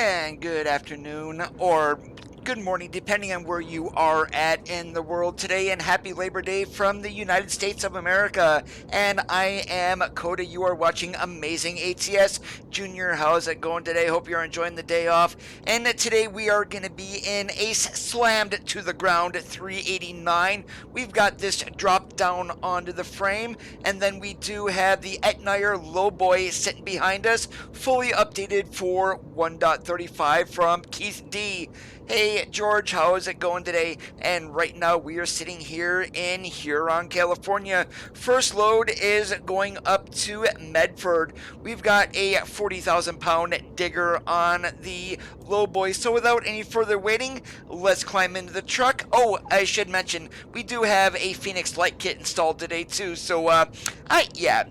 And good afternoon, or good morning, depending on where you are at in the world today, and happy Labor Day from the United States of America. And I am Coda. You are watching Amazing ATS Junior. How's it going today? Hope you're enjoying the day off. And today we are going to be in Ace Slammed to the Ground 389. We've got this dropped down onto the frame, and then we do have the Etnyre Lowboy sitting behind us, fully updated for 1.35 from Keith D. Hey George, how is it going today? And right now we are sitting here in Huron, California. First load is going up to Medford. We've got a 40,000 pound digger on the Lowboy. So without any further waiting, let's climb into the truck. Oh, I should mention, we do have a Phanteks light kit installed today too. So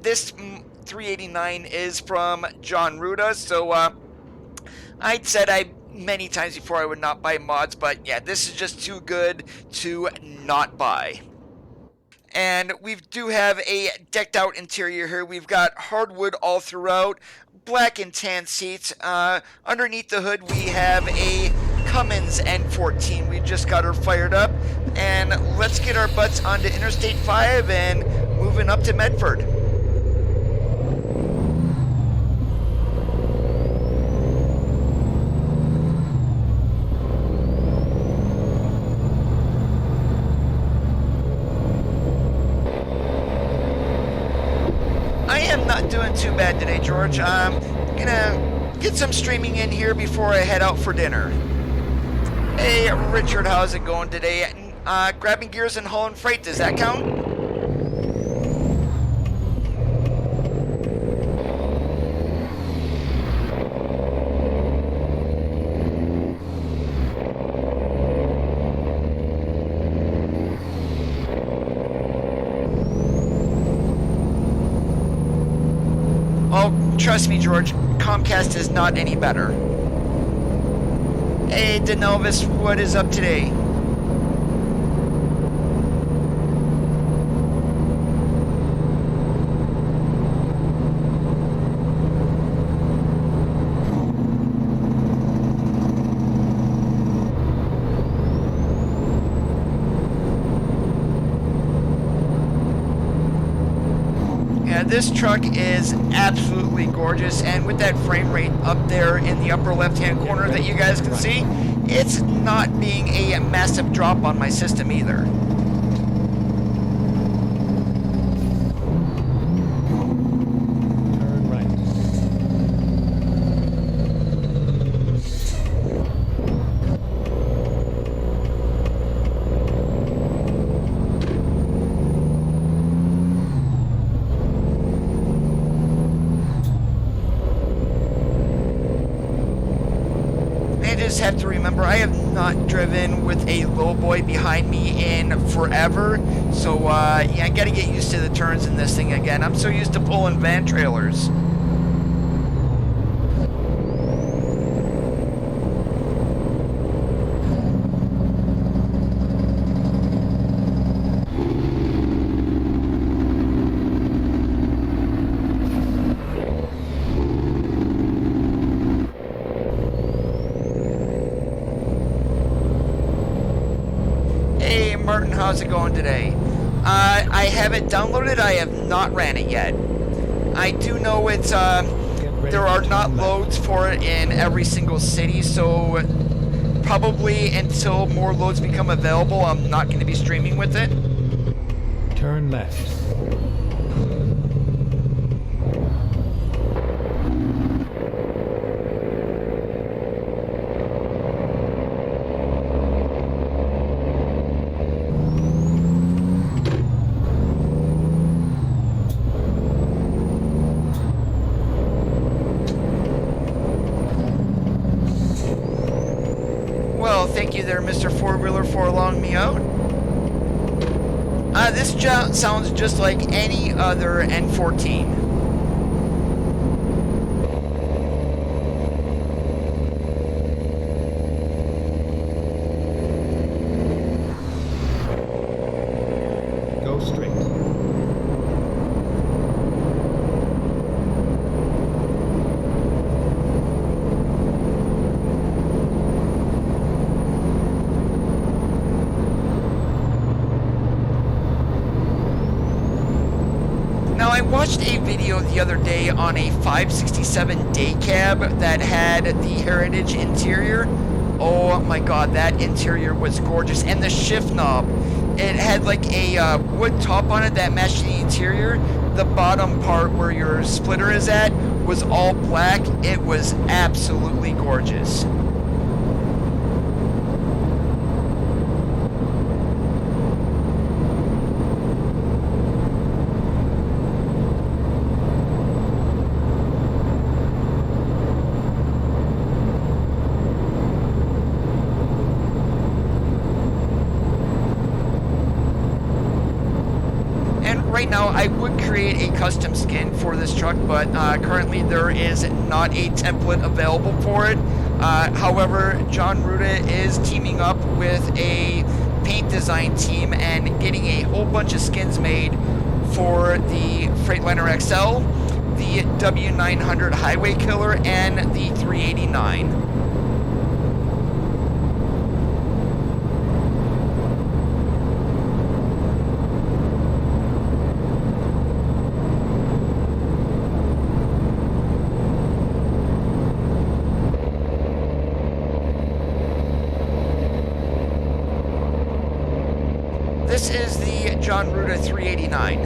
this 389 is from John Ruda. So I'd said many times before I would not buy mods, but yeah, this is just too good to not buy. And we do have a decked out interior here. We've got hardwood all throughout, black and tan seats. Underneath the hood we have a Cummins N14. We just got her fired up, and let's get our butts onto Interstate 5 and moving up to Medford. Not doing too bad today, George. I'm gonna get some streaming in here before I head out for dinner. Hey, Richard, how's it going today? Grabbing gears and hauling freight, does that count? Trust me, George, Comcast is not any better. Hey, Denovis, what is up today? This truck is absolutely gorgeous, and with that frame rate up there in the upper left hand corner that you guys can see, it's not being a massive drop on my system either. Turn right. Have to remember, I have not driven with a Lowboy behind me in forever, so yeah, I gotta get used to the turns in this thing again. I'm so used to pulling van trailers. Martin, how's it going today? I have it downloaded. I have not ran it yet. I do know it's there are not loads for it in every single city, so probably until more loads become available, I'm not going to be streaming with it. Turn left. Thank you there, Mr. Four-Wheeler, for allowing me out. This sounds just like any other N14. Go straight. I watched a video the other day on a 567 day cab that had the Heritage interior. Oh my god, that interior was gorgeous. And the shift knob, it had like a wood top on it that matched the interior. The bottom part where your splitter is at was all black. It was absolutely gorgeous. Right now, I would create a custom skin for this truck, but currently there is not a template available for it. However, John Ruda is teaming up with a paint design team and getting a whole bunch of skins made for the Freightliner XL, the W900 Highway Killer, and the 389. This is the John Ruda 389.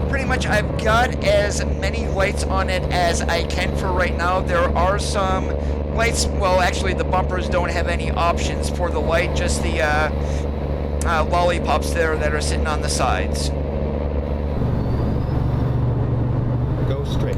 Pretty much I've got as many lights on it as I can for right now. There are some lights, well actually the bumpers don't have any options for the light, just the lollipops there that are sitting on the sides. Go straight.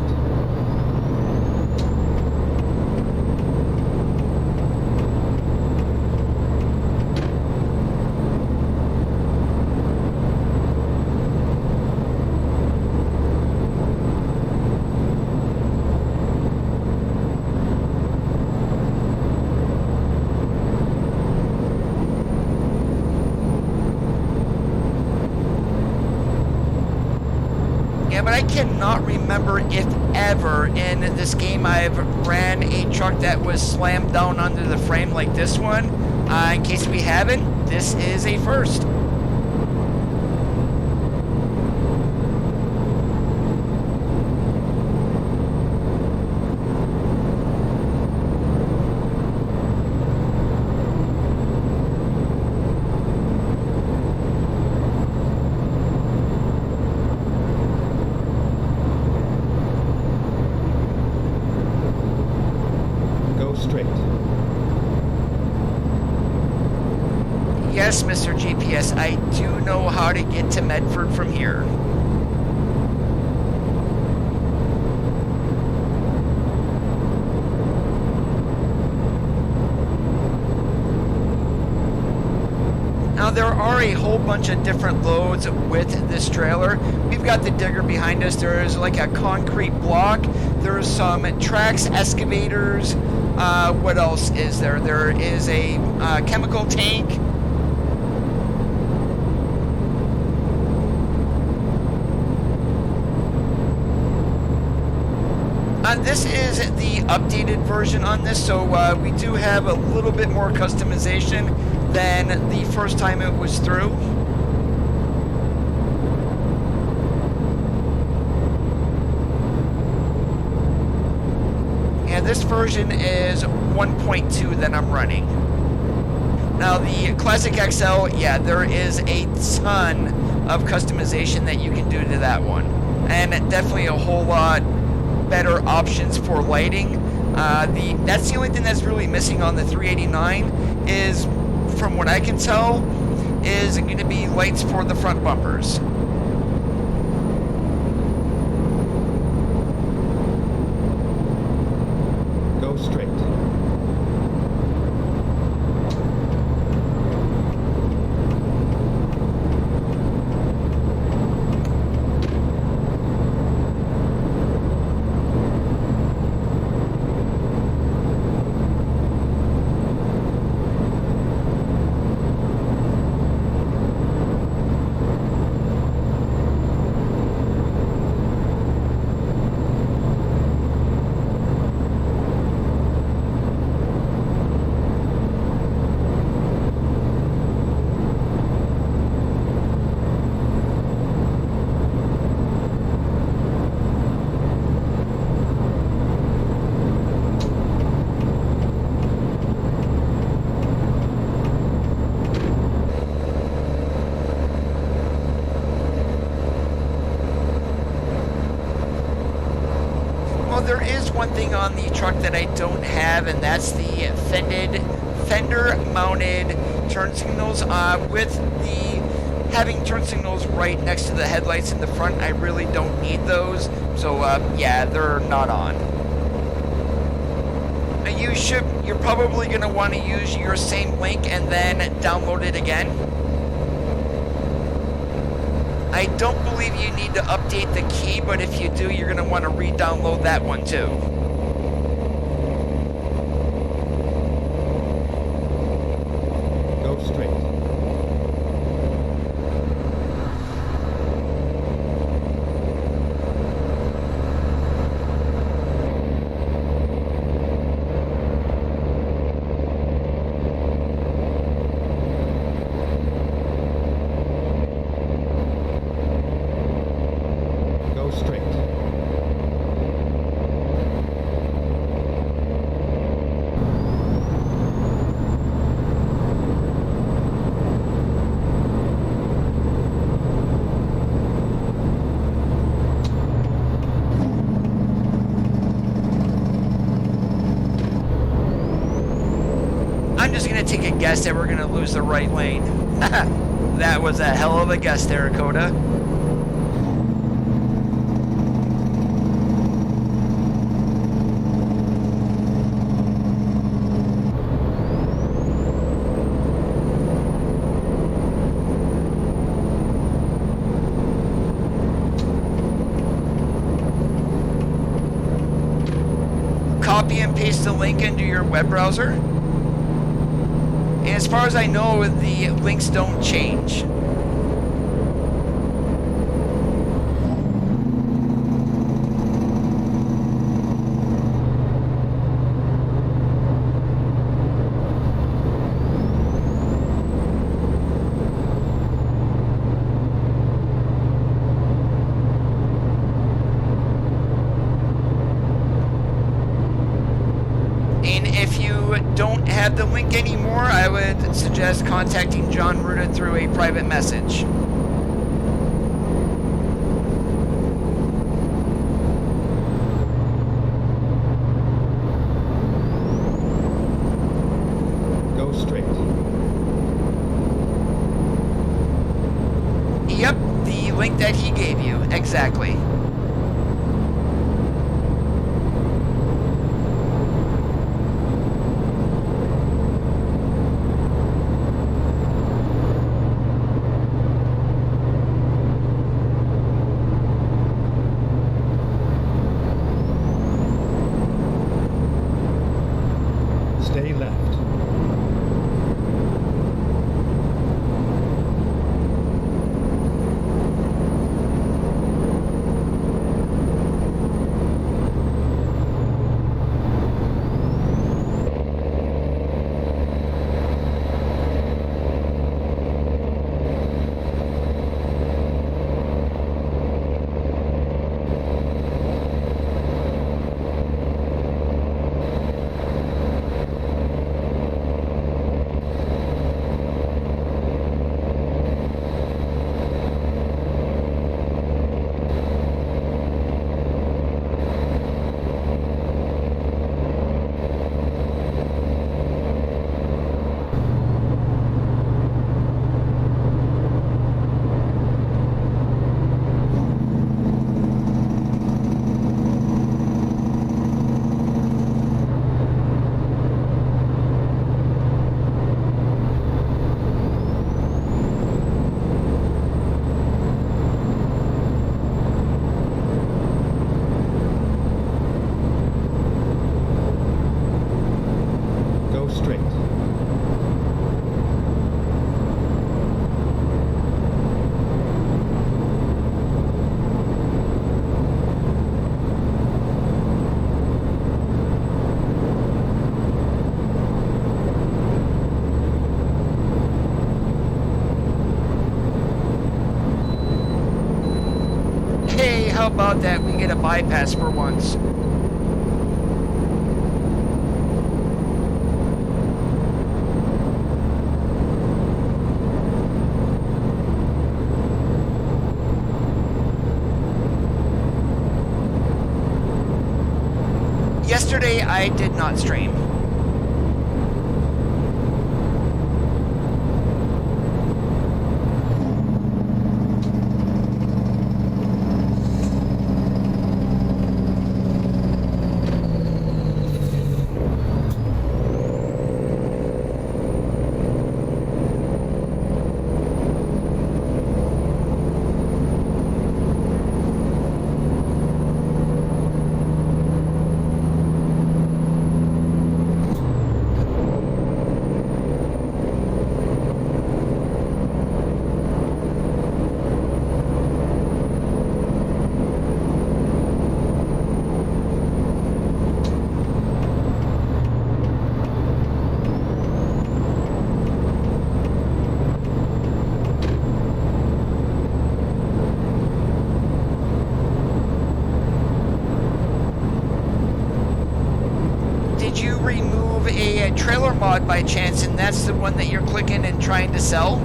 But I cannot remember if ever in this game I've ran a truck that was slammed down under the frame like this one. In case we haven't, this is a first. Yes, Mr. GPS, I do know how to get to Medford from here. Now there are a whole bunch of different loads with this trailer. We've got the digger behind us. There is like a concrete block. There's some tracks, excavators. What else is there? There is a chemical tank. This is the updated version on this, so we do have a little bit more customization than the first time it was through. And this version is 1.2 that I'm running. Now the Classic XL, yeah, there is a ton of customization that you can do to that one. And definitely a whole lot better options for lighting. That's the only thing that's really missing on the 389 is, from what I can tell, is going to be lights for the front bumpers. Go straight. one thing on the truck that I don't have, and that's the fender-mounted turn signals. With the having turn signals right next to the headlights in the front, I really don't need those. So yeah, they're not on. Now you're probably going to want to use your same link and then download it again. I don't believe you need to update the key, but if you do, you're going to want to re-download that one too. Go straight. Go straight. I'm just going to take a guess that we're going to lose the right lane. That was a hell of a guess there, Coda. Copy and paste the link into your web browser. And as far as I know, the links don't change. And if you don't have the link anymore, I would suggest contacting John Ruda through a private message. Go straight. Yep, the link that he gave you, exactly. Stay left. Go straight. Hey, how about that? We get a bypass for once. I did not stream. Remove a trailer mod by chance, and that's the one that you're clicking and trying to sell,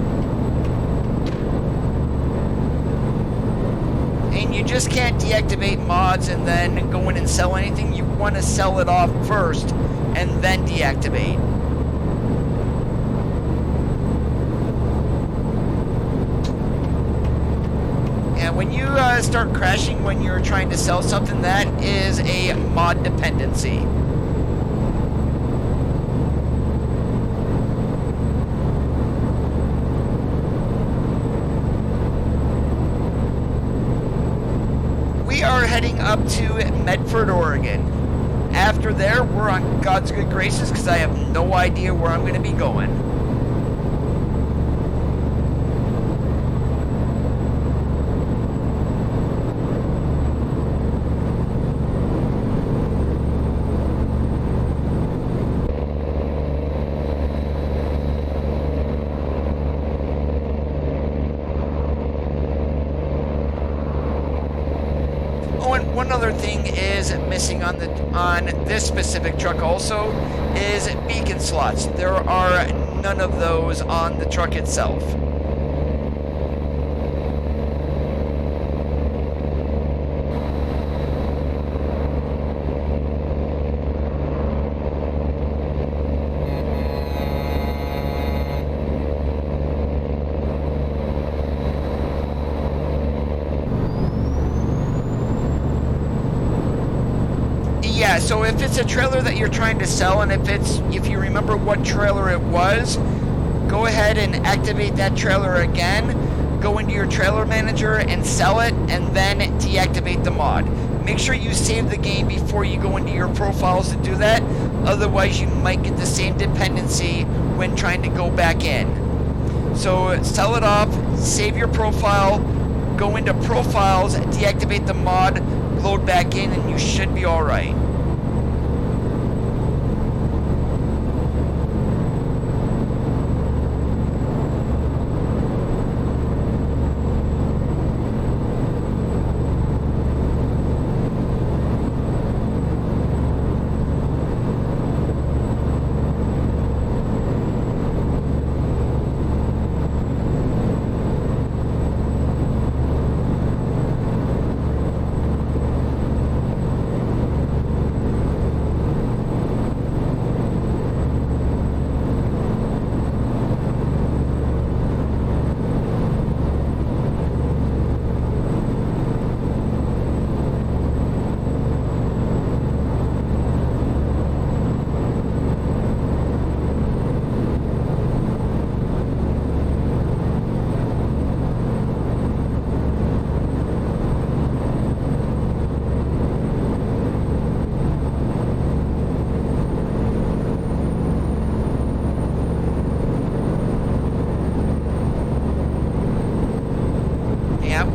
and you just can't deactivate mods and then go in and sell anything. You want to sell it off first and then deactivate. And when you start crashing when you're trying to sell something, that is a mod dependency. We are heading up to Medford, Oregon. After there, we're on God's good graces because I have no idea where I'm going to be going. One other thing is missing on this specific truck also is beacon slots. There are none of those on the truck itself. Yeah, so if it's a trailer that you're trying to sell, and if you remember what trailer it was, go ahead and activate that trailer again, go into your trailer manager and sell it, and then deactivate the mod. Make sure you save the game before you go into your profiles to do that, otherwise you might get the same dependency when trying to go back in. So sell it off, save your profile, go into profiles, deactivate the mod, load back in, and you should be alright.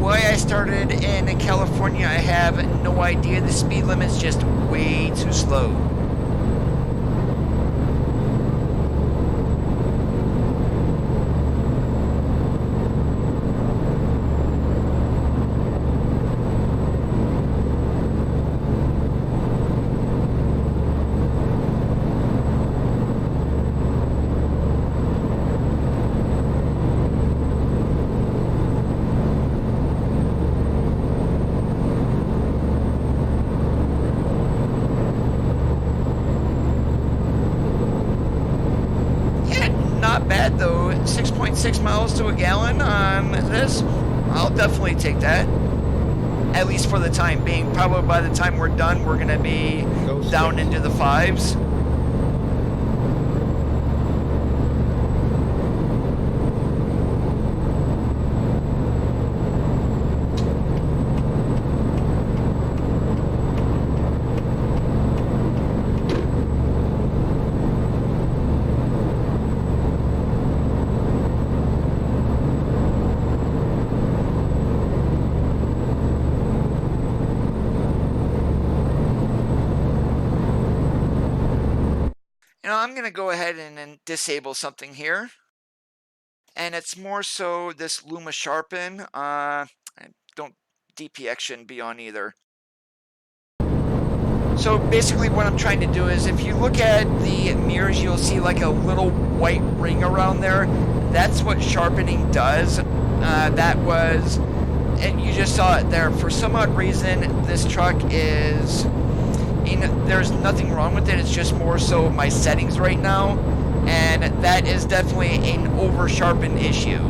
Why I started in California, I have no idea. The speed limit's just way too slow. miles to a gallon on this, I'll definitely take that. At least for the time being. Probably by the time we're done, we're going to be down into the 5s. I'm going to go ahead and disable something here. And it's more so this Luma Sharpen. DPX shouldn't be on either. So basically what I'm trying to do is, if you look at the mirrors, you'll see like a little white ring around there. That's what sharpening does. You just saw it there. For some odd reason, this truck is... there's nothing wrong with it, it's just more so my settings right now, and that is definitely an over sharpened issue.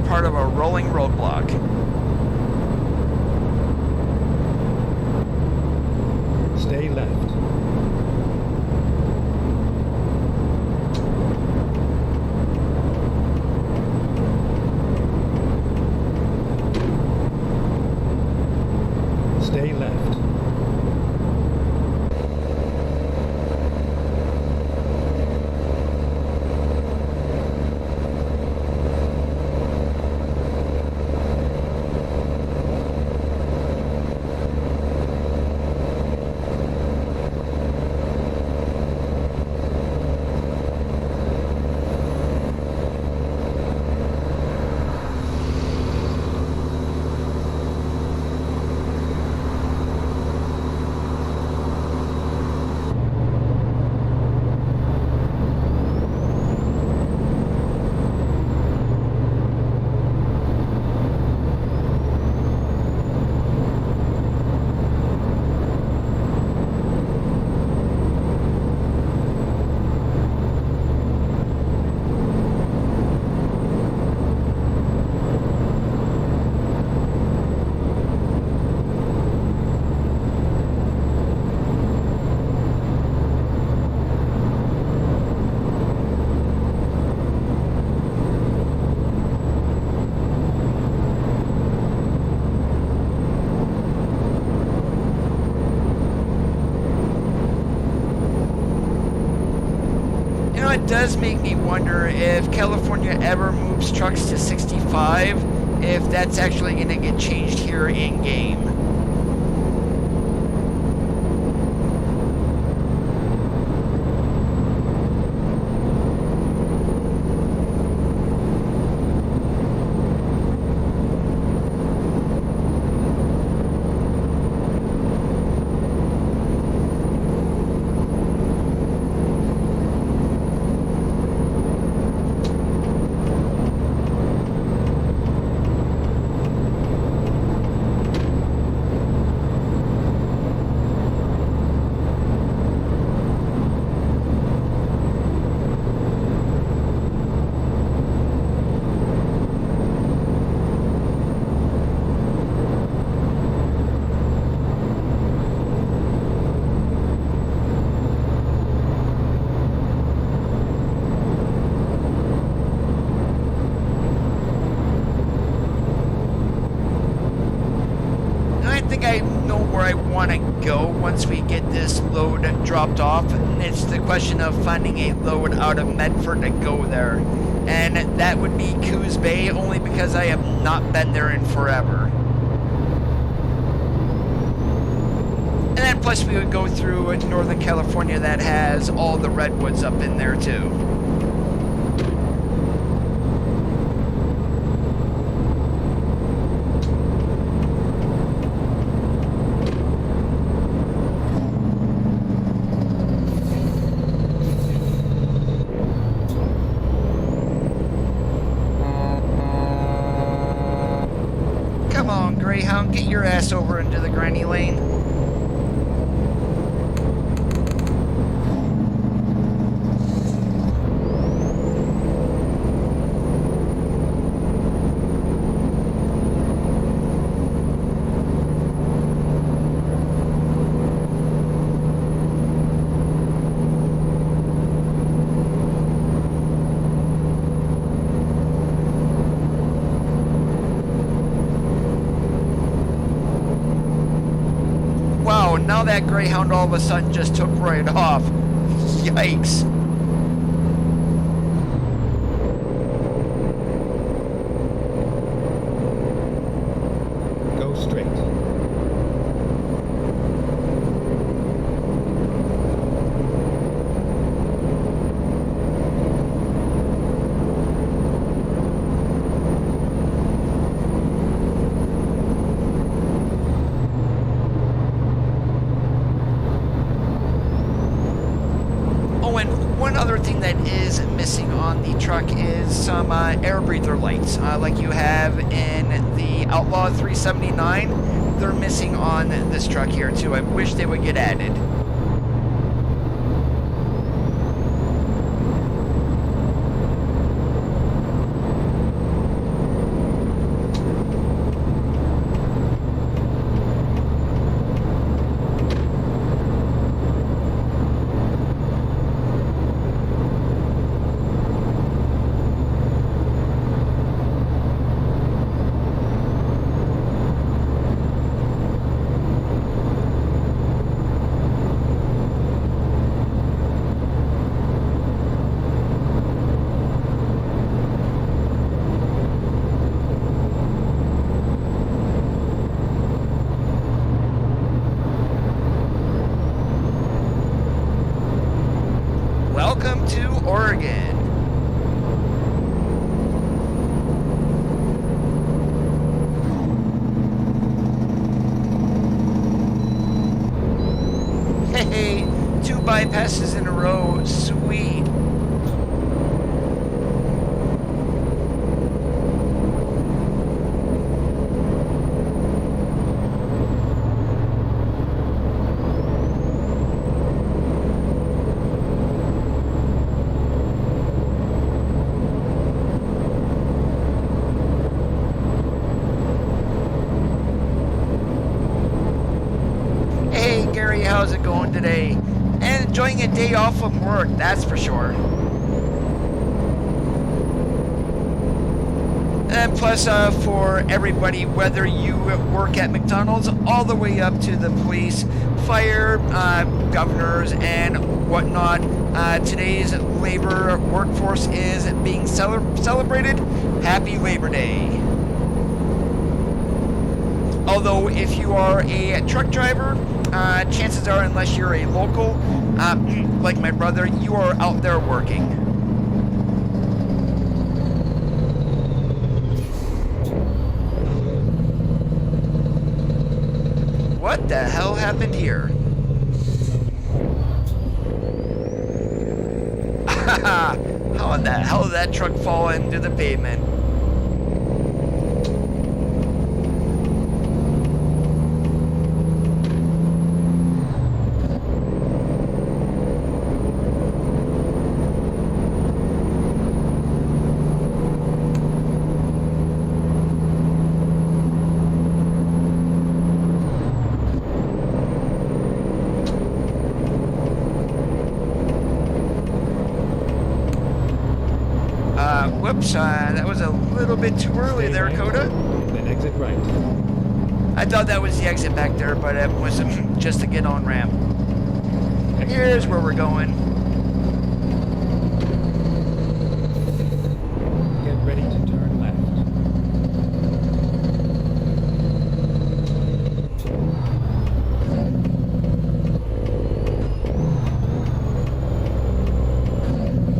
Part of a rolling roadblock. Stay left. Stay left. It does make me wonder if California ever moves trucks to 65, if that's actually going to get changed here in game. want to go once we get this load dropped off. It's the question of finding a load out of Medford to go there. And that would be Coos Bay, only because I have not been there in forever. And then plus we would go through Northern California that has all the redwoods up in there too. Come on, Greyhound, get your ass over into the granny lane. Now that Greyhound all of a sudden just took right off. Yikes. Go straight. Is some air breather lights like you have in the Outlaw 379. They're missing on this truck here too. I wish they would get added. Welcome to Oregon. Hey, 2 bypasses in a row, sweet. How's it going today? And enjoying a day off from work, that's for sure. And plus, for everybody, whether you work at McDonald's all the way up to the police, fire, governors, and whatnot, today's labor workforce is being celebrated. Happy Labor Day. Although, if you are a truck driver, chances are, unless you're a local, like my brother, you are out there working. What the hell happened here? How in the hell did that truck fall into the pavement? Whoops, that was a little bit too early there, Right, Coda. then exit right. I thought that was the exit back there, but it was just a get-on ramp. Here's where we're going. Get ready to turn left.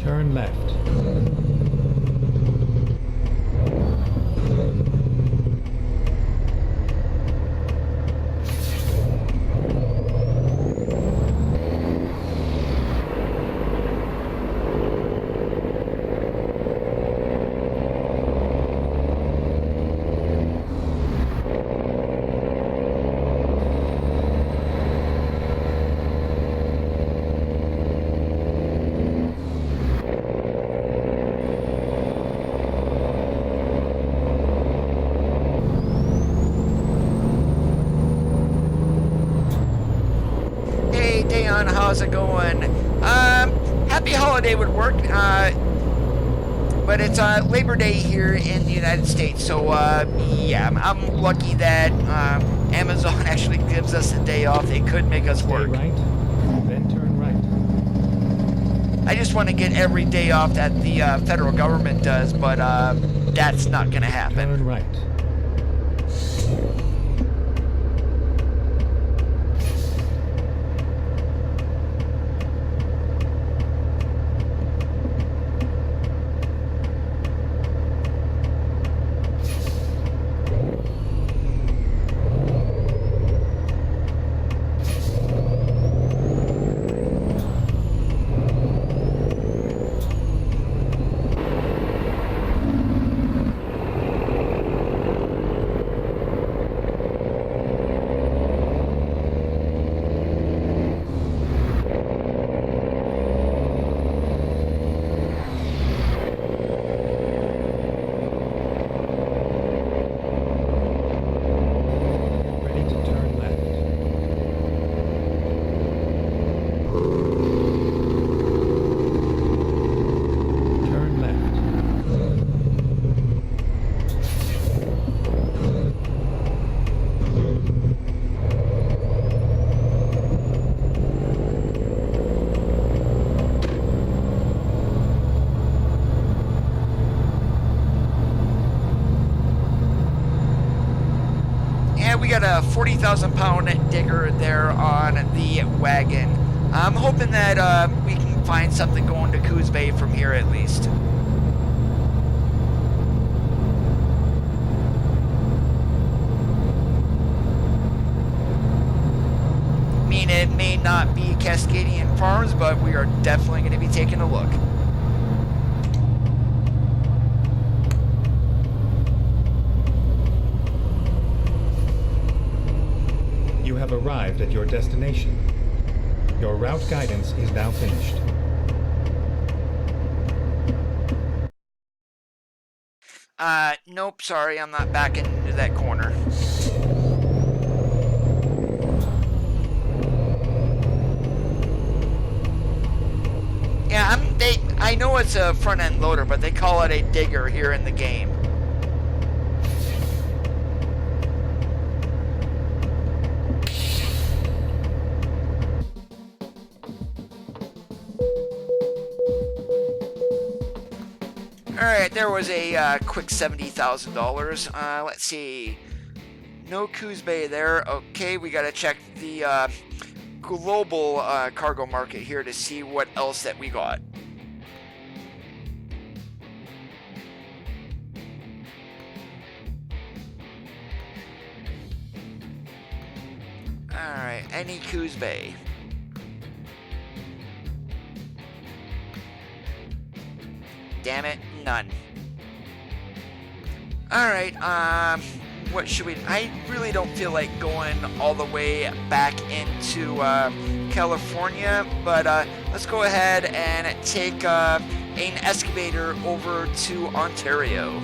Turn left. How's it going? Happy holiday would work, but it's Labor Day here in the United States, so yeah, I'm lucky that Amazon actually gives us a day off. They could make us work. Stay right, then turn right. I just want to get every day off that the federal government does, but that's not going to happen. Turn right. We got a 40,000-pound digger there on the wagon. I'm hoping that we can find something going to Coos Bay from here at least. I mean, it may not be Cascadian Farms, but we are definitely going to be taking a look. You have arrived at your destination. Your route guidance is now finished. Nope, sorry, I'm not backing into that corner. Yeah, I know it's a front-end loader, but they call it a digger here in the game. Alright, there was a quick $70,000. Let's see. No Coos Bay there. Okay, we gotta check the global cargo market here to see what else that we got. Alright, any Coos Bay. Damn it, none. Alright, what should we... I really don't feel like going all the way back into California, but let's go ahead and take an excavator over to Ontario.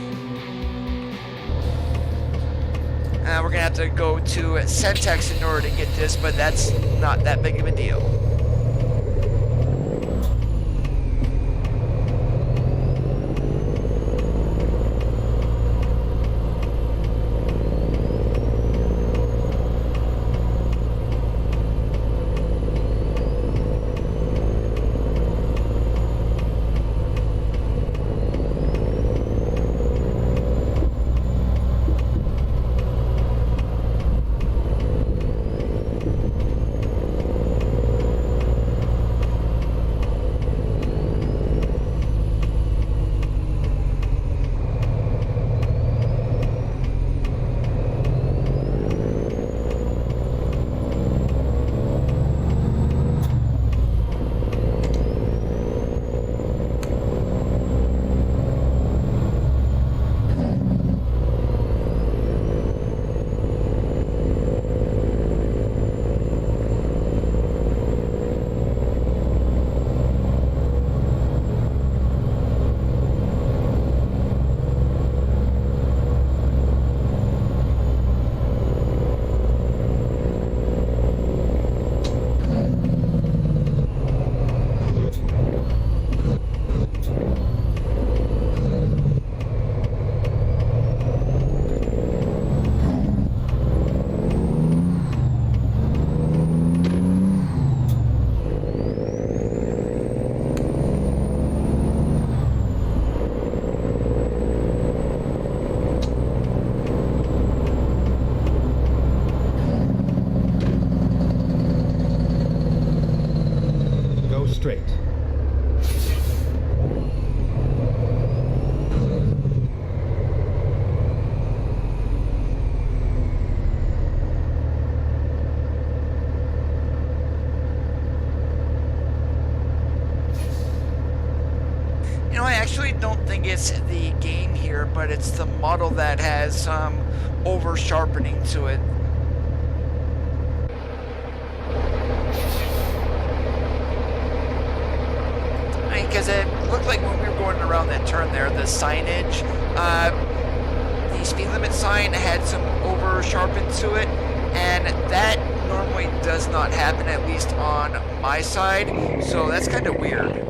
We're going to have to go to Phanteks in order to get this, but that's not that big of a deal. know, I actually don't think it's the game here, but it's the model that has some over sharpening to it. Because it looked like when we were going around that turn there, the signage, the speed limit sign had some over sharpened to it, and that normally does not happen, at least on my side, so that's kind of weird.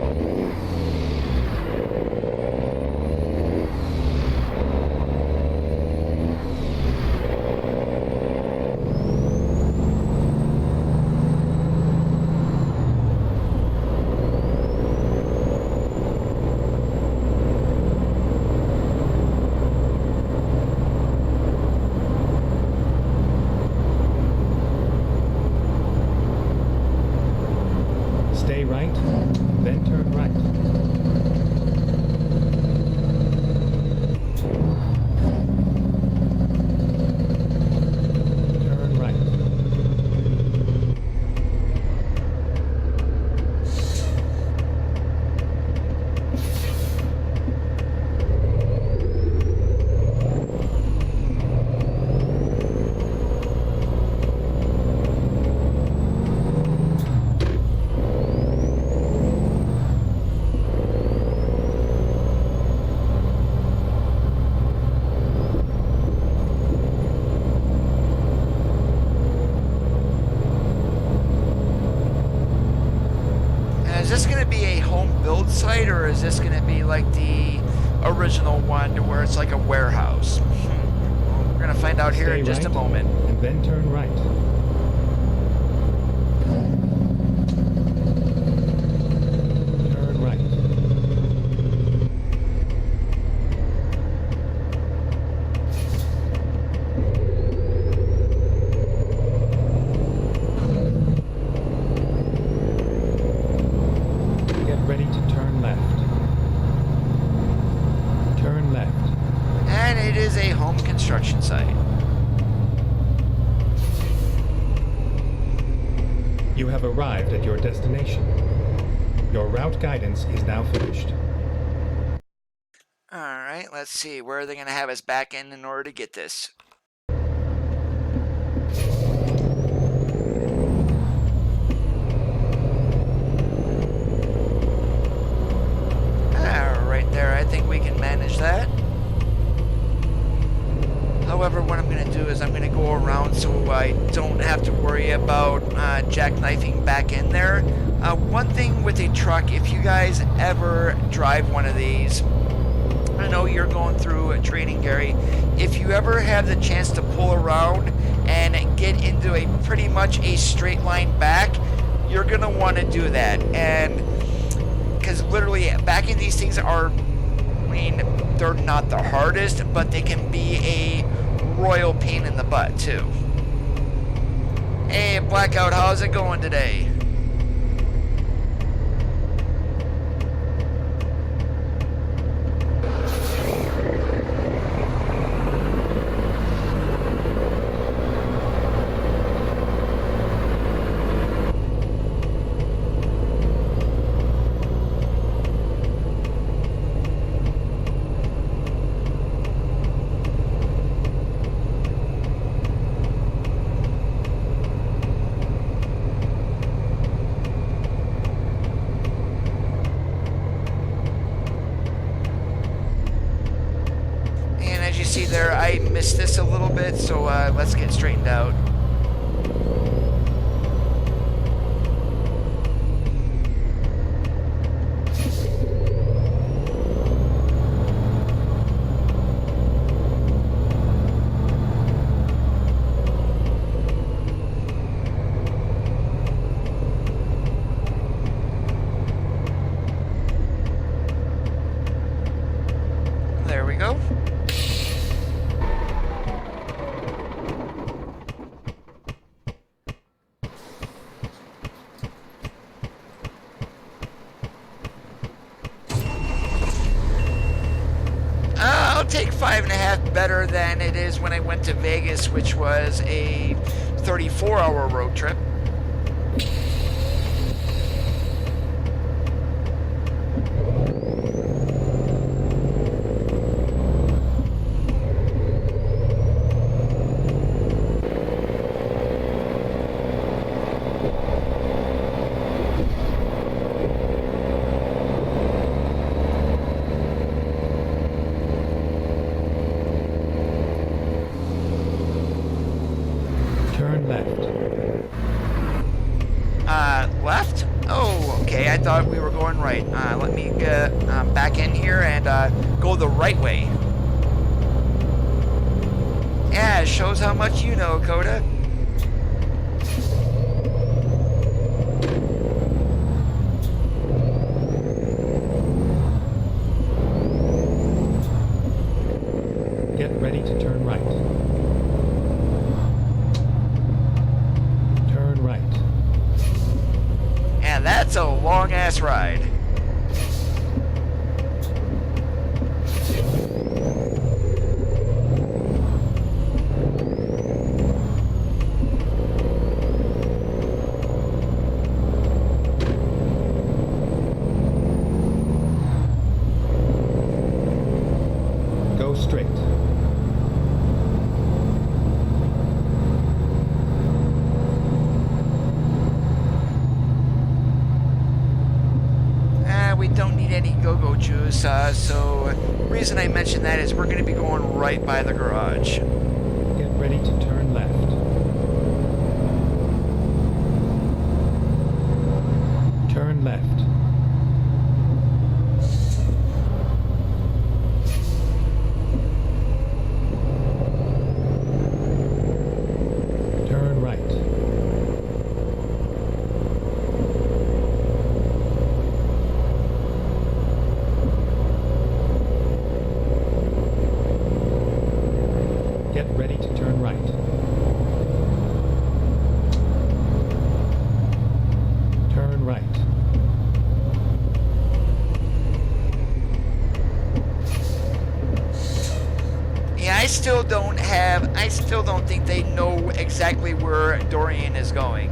Stay right, then turn right. Turn right. Is this going to be a home build site, or is this going to be like the original one where it's like a warehouse? Well, we're going to find out here Stay in just a right, moment. and then turn right. Turn right. Get ready to turn left. Turn left. And it is a home construction site. You have arrived at your destination. Your route guidance is now finished. All right, let's see. Where are they going to have us back in order to get this? Right there, I think we can manage that. However, what I'm going to do is I'm going to go around so I don't have to worry about jackknifing back in there. One thing with a truck, if you guys ever drive one of these, I know you're going through a training, Gary. If you ever have the chance to pull around and get into a pretty much a straight line back, you're going to want to do that. And because literally backing these things are, I mean, they're not the hardest, but they can be a royal pain in the butt too. Hey, Blackout, how's it going today? See there, I missed this a little bit, so let's get straightened out. There we go. I'll take 5.5 better than it is when I went to Vegas, which was a 34-hour road trip. right. Let me get back in here and go the right way. Yeah, it shows how much you know, Coda. Get ready to turn right. Turn right. And that's a long-ass ride. Go straight. We don't need any go-go juice, so the reason I mention that is we're going to be going right by the garage. Get ready to turn left. Turn left. Turn right. Get ready to turn right. Turn right. Yeah, I still don't think they know exactly where Dorian is going.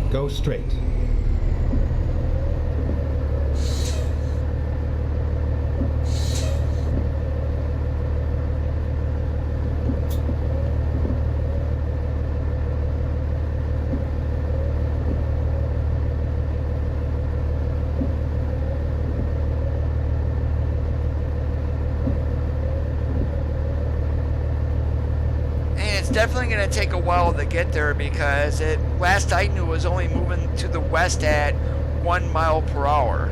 Go straight. Definitely going to take a while to get there because last I knew, it was only moving to the west at 1 mile per hour.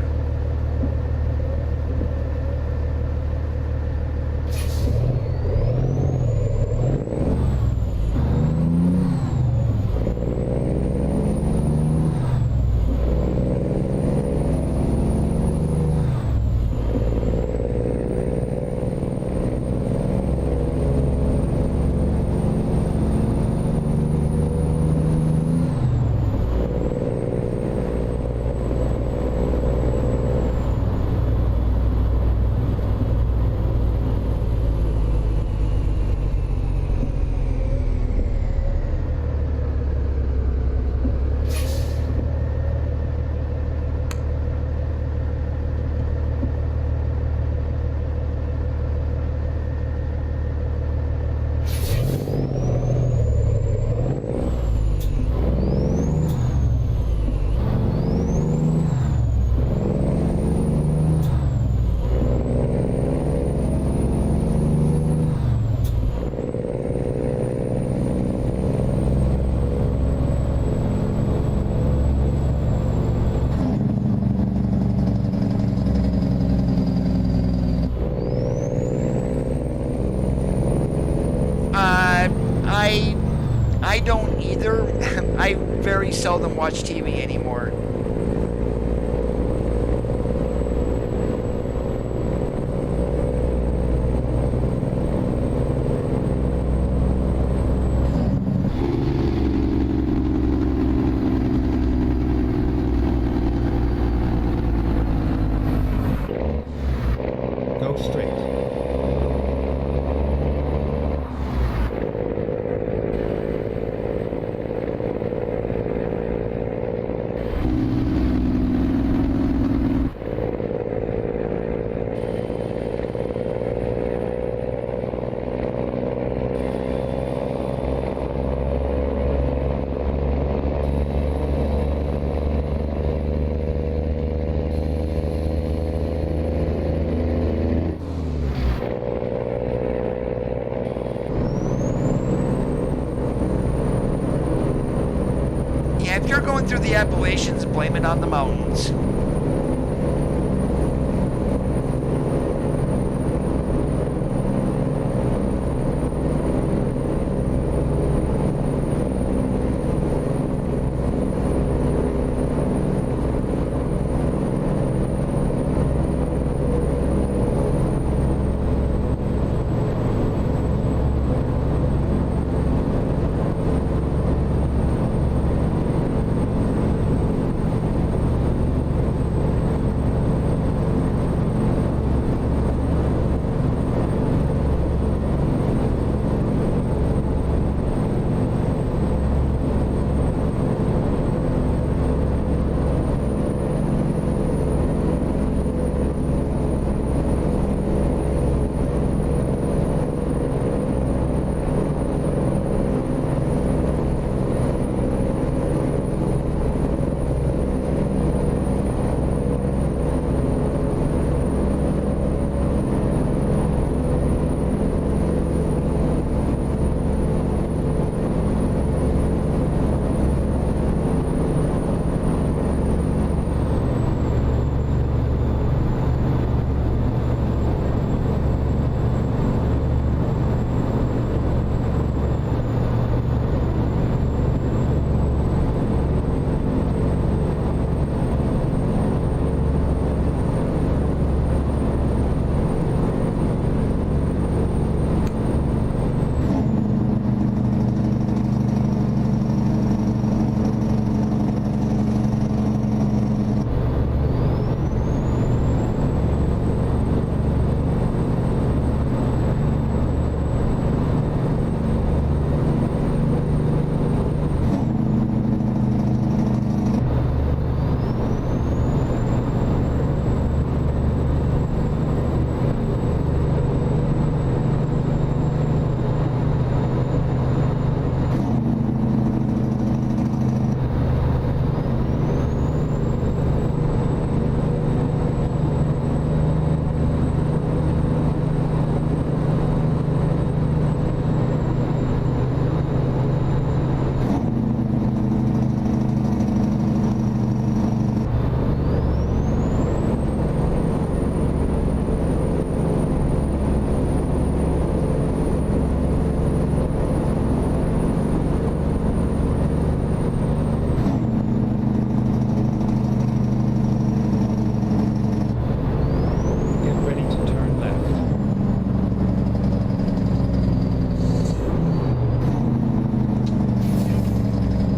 I don't either. I very seldom watch TV anymore. through the Appalachians, blame it on the mountains.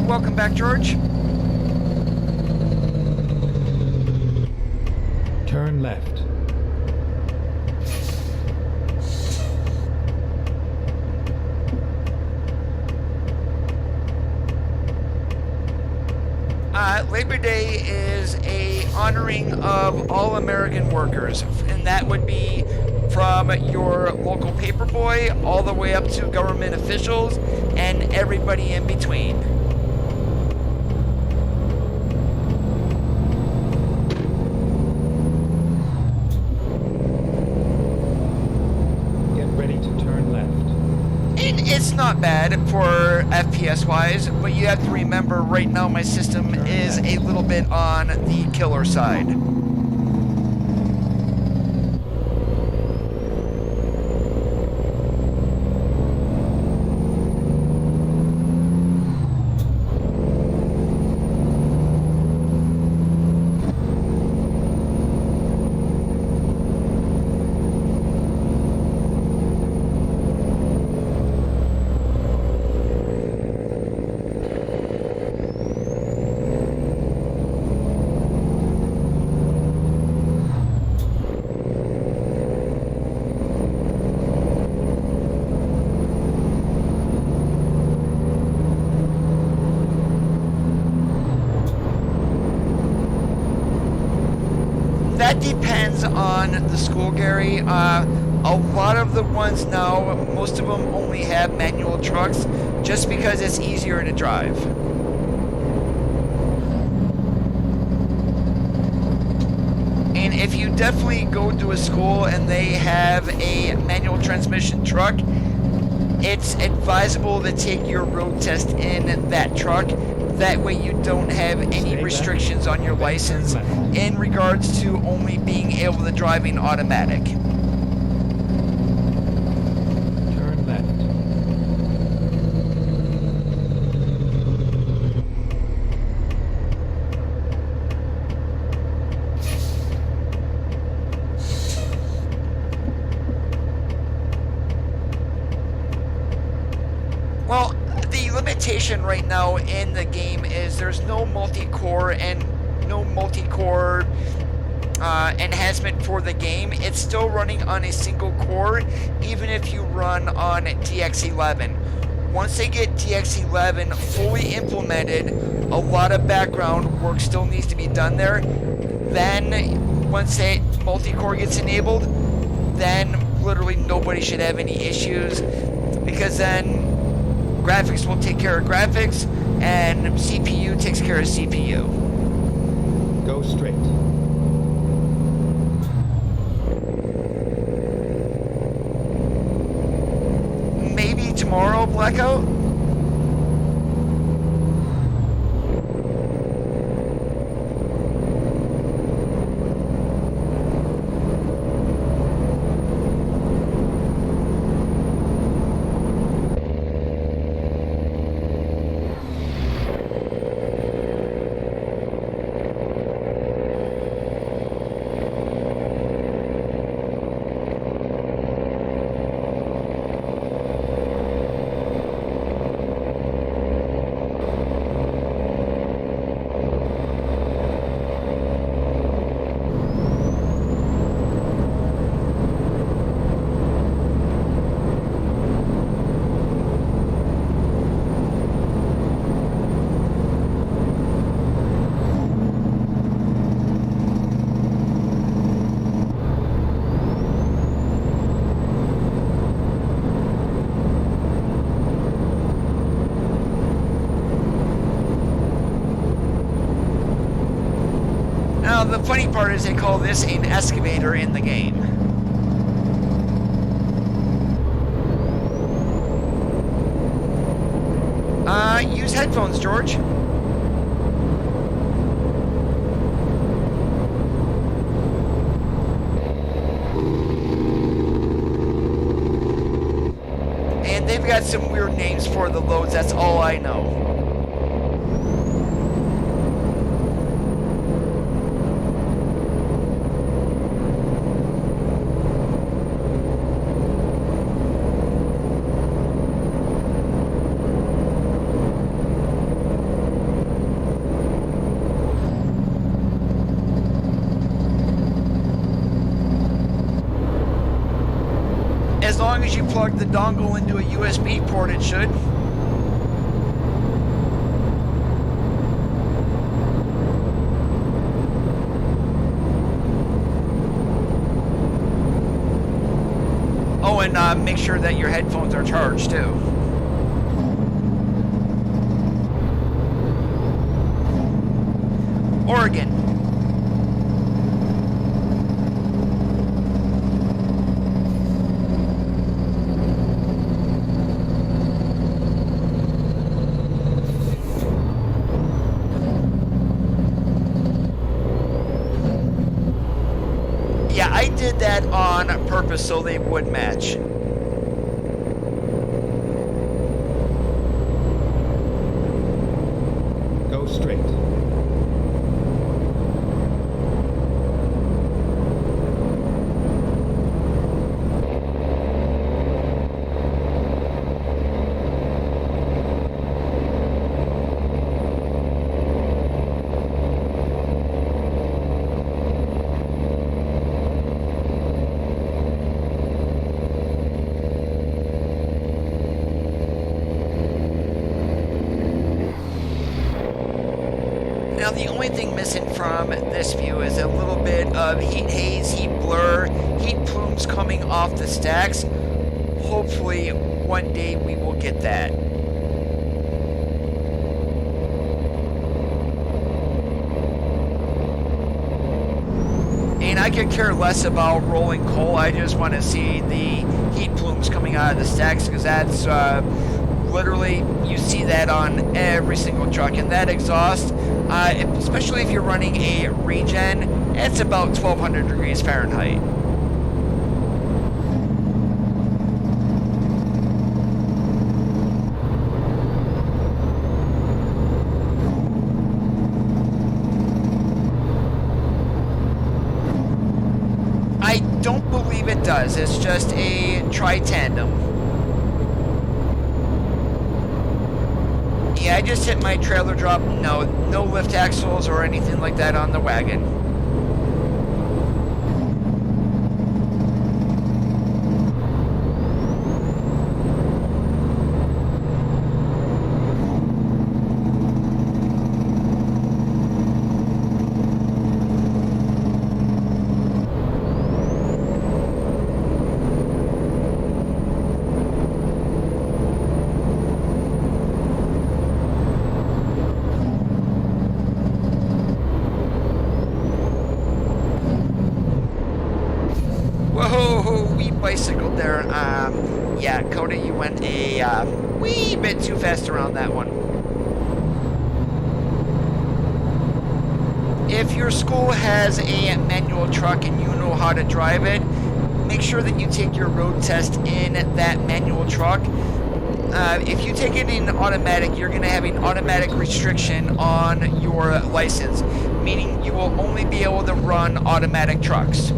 Welcome back, George. Turn left. Labor Day is a honoring of all American workers, and that would be from your local paperboy all the way up to government officials and everybody in between. Get ready to turn left. And it's not bad for FPS wise, but you have to remember right now my system is a little bit on the killer side. That depends on the school, Gary. A lot of the ones now, most of them only have manual trucks just because it's easier to drive. And if you definitely go to a school and they have a manual transmission truck, it's advisable to take your road test in that truck. That way you don't have any Stay back, restrictions on your then turn license left. in regards to only being able to drive in automatic. Turn left. Well, the limitation right now in the game is there's no multi-core and no multi-core enhancement for the game. It's still running on a single core, even if you run on TX11. Once they get TX11 fully implemented, a lot of background work still needs to be done there. Then, once that multi-core gets enabled, then literally nobody should have any issues, because then graphics will take care of graphics, and CPU takes care of CPU. Go straight. Maybe tomorrow, Blackout? Now, the funny part is they call this an excavator in the game. Use headphones, George. And they've got some weird names for the loads, that's all I know. As long as you plug the dongle into a USB port, it should. Oh, and make sure that your headphones are charged too. Oregon. Yeah, I did that on purpose so they would match. Go straight. Now the only thing missing from this view is a little bit of heat haze, heat blur, heat plumes coming off the stacks. Hopefully one day we will get that. And I could care less about rolling coal, I just want to see the heat plumes coming out of the stacks, because that's literally, you see that on every single truck. And that exhaust, especially if you're running a regen, it's about 1200 degrees Fahrenheit. I don't believe it does. It's just a tri-tandem. Yeah, I just hit my trailer drop. No lift axles or anything like that on the wagon. Whoa, we bicycled there. Yeah, Coda, you went a wee bit too fast around that one. If your school has a manual truck and you know how to drive it, make sure that you take your road test in that manual truck. If you take it in automatic, you're going to have an automatic restriction on your license, meaning you will only be able to run automatic trucks.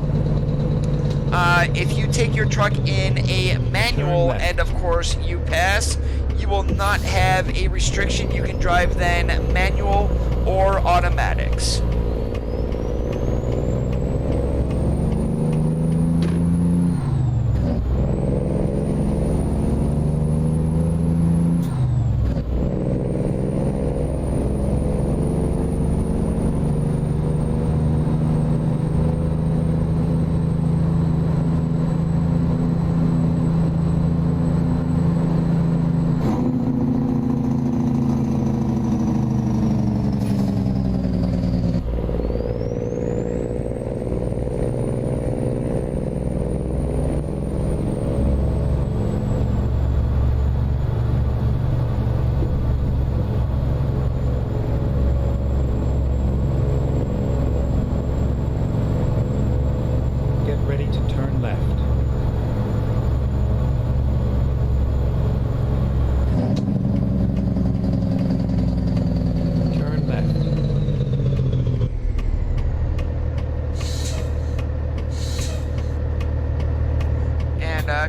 If you take your truck in a manual and of course you pass, you will not have a restriction. You can drive then manual or automatics.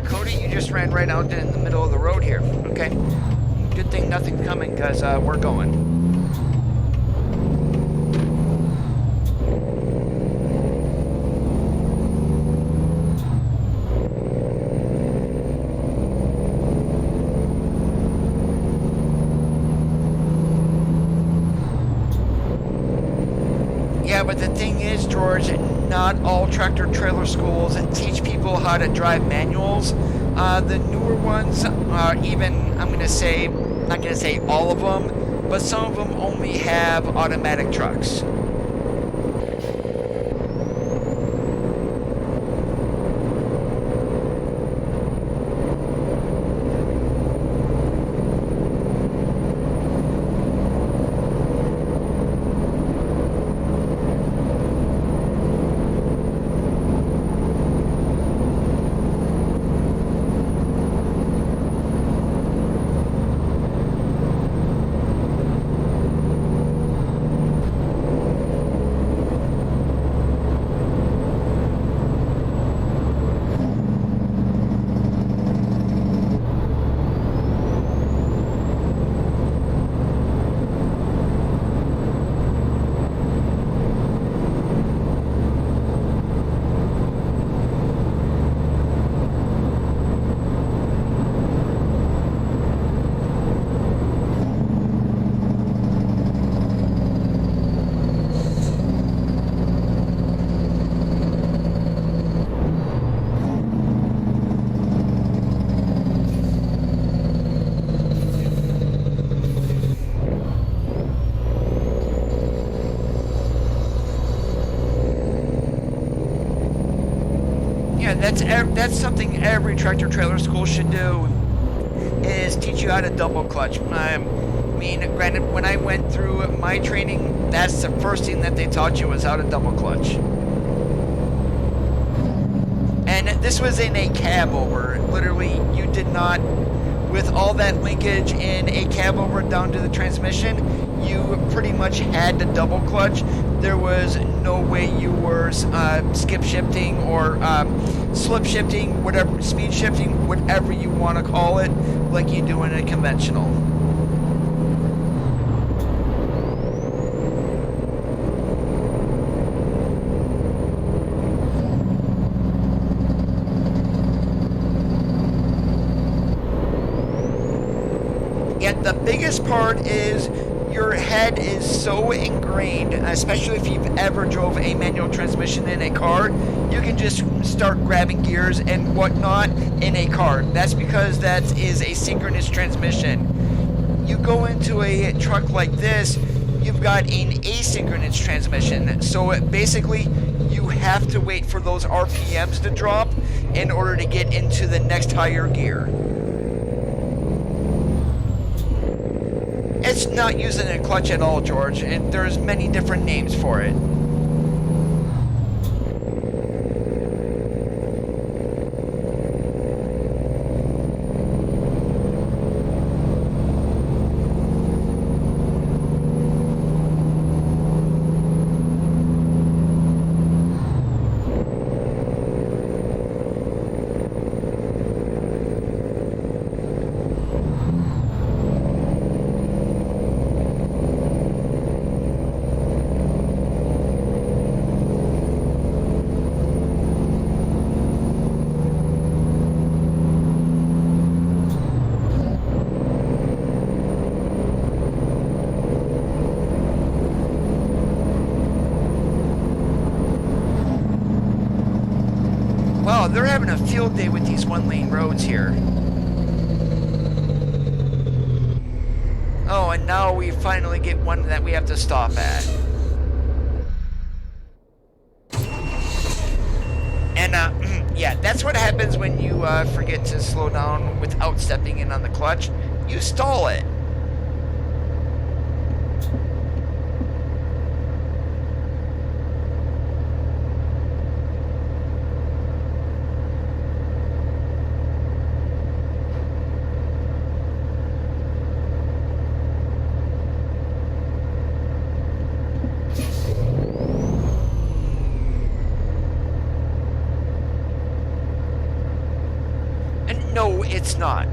Cody, you just ran right out in the middle of the road here. Okay. Good thing nothing's coming, because we're going. Yeah, but the thing is, George, not all tractor-trailer schools teach people how to drive manuals. The newer ones are even, I'm going to say, not going to say all of them, but some of them only have automatic trucks. That's something every tractor-trailer school should do. is teach you how to double clutch. I mean, granted, when I went through my training, that's the first thing that they taught you was how to double clutch. And this was in a cab over. Literally, you did not, with all that linkage in a cab over down to the transmission, you pretty much had to double clutch. There was no way you were skip shifting or slip shifting, whatever, speed shifting, whatever you want to call it, like you do in a conventional. And the biggest part is your head is so ingrained, especially if you've ever drove a manual transmission in a car, you can just start grabbing gears and whatnot in a car. That's because that is a synchronous transmission. You go into a truck like this, you've got an asynchronous transmission. So basically, you have to wait for those RPMs to drop in order to get into the next higher gear. It's not using a clutch at all, George, and there's many different names for it. Wow, they're having a field day with these one-lane roads here. Oh, and now we finally get one that we have to stop at. And, yeah, that's what happens when you forget to slow down without stepping in on the clutch. You stall it. No, it's not.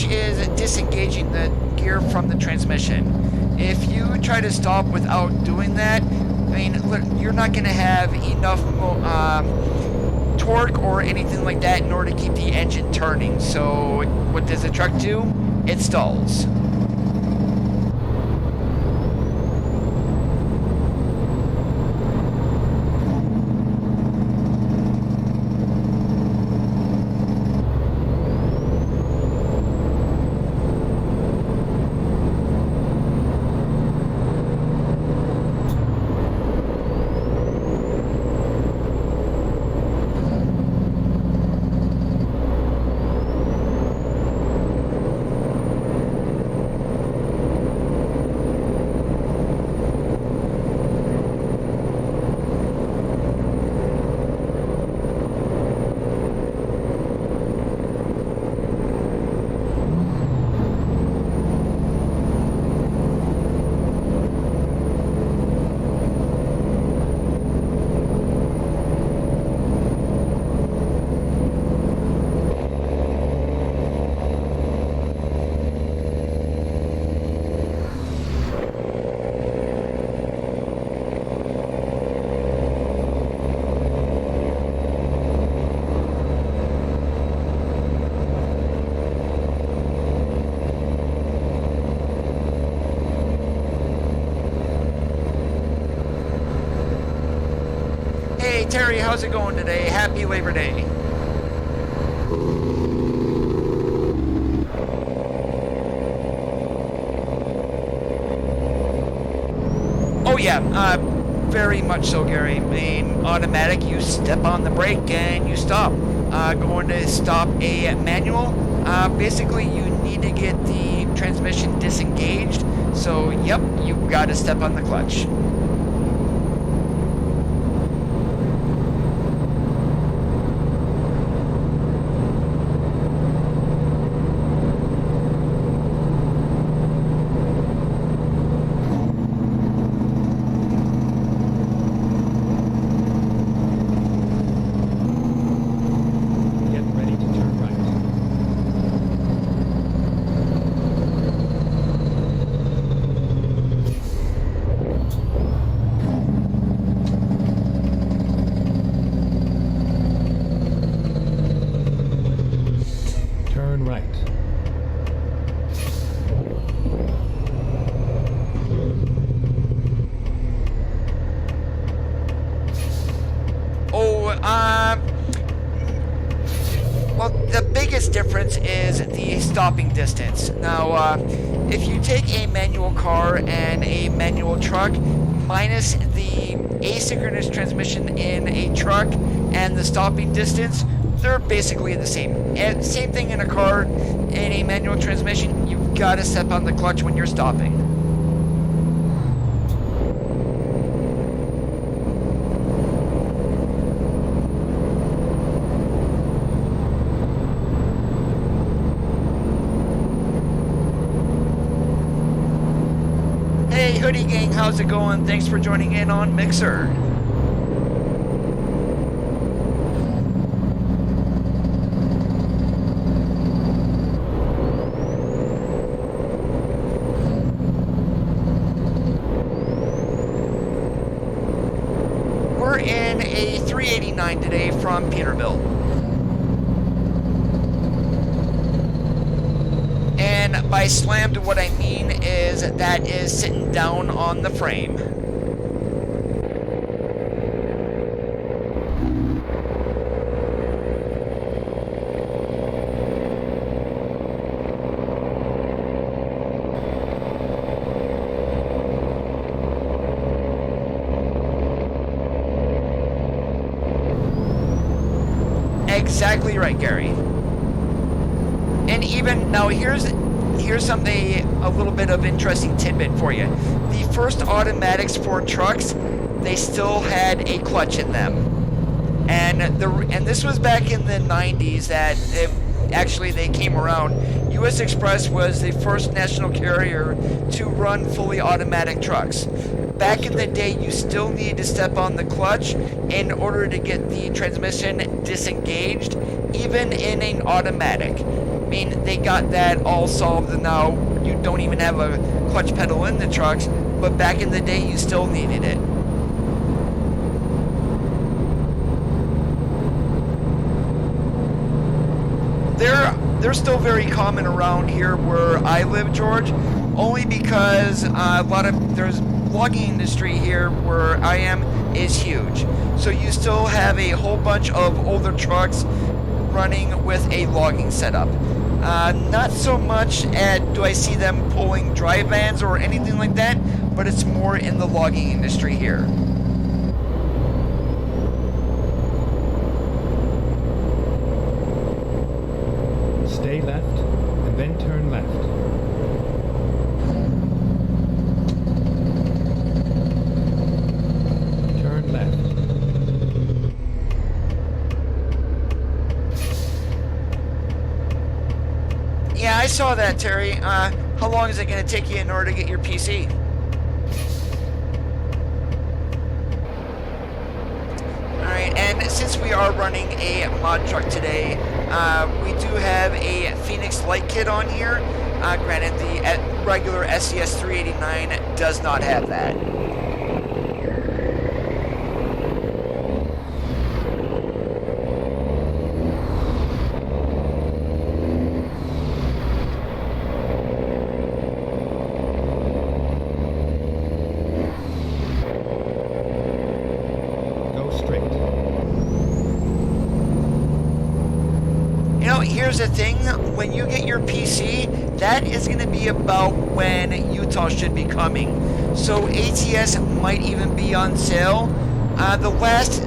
Is disengaging the gear from the transmission. If you try to stop without doing that, I mean, you're not going to have enough torque or anything like that in order to keep the engine turning. So what does the truck do? It stalls. how's it going today? Happy Labor Day. Oh yeah, very much so, Gary. I mean, automatic, you step on the brake and you stop. Going to stop a manual, basically you need to get the transmission disengaged. So, yep, you got to step on the clutch. Well, the biggest difference is the stopping distance. Now, if you take a manual car and a manual truck, minus the asynchronous transmission in a truck and the stopping distance, they're basically the same. And same thing in a car, in a manual transmission, you've got to step on the clutch when you're stopping. Hey Hoodie Gang, how's it going? Thanks for joining in on Mixer. We're in a 389 today from Peterbilt. And by slammed, what I mean is that is sitting down on the frame. Exactly right, Gary. And even now, here's something, a little bit of interesting tidbit for you. The first automatics for trucks, they still had a clutch in them, and this was back in the 90s that actually they came around. U.S. Express was the first national carrier to run fully automatic trucks. Back in the day, you still needed to step on the clutch in order to get the transmission disengaged, even in an automatic. I mean, they got that all solved, and now you don't even have a clutch pedal in the trucks, but back in the day, you still needed it. They're still very common around here where I live, George, only because there's logging industry here where I am is huge. So you still have a whole bunch of older trucks running with a logging setup. Not so much do I see them pulling dry vans or anything like that, but it's more in the logging industry here. Stay left, and then turn left. Turn left. Yeah, I saw that, Terry. How long is it going to take you in order to get your PC? Alright, and since we are running a mod truck today, we do have a Phoenix light kit on here. Granted, the regular SES 389 does not have that. Go straight. here's the thing, when you get your PC, that is going to be about when Utah should be coming. So ATS might even be on sale. The last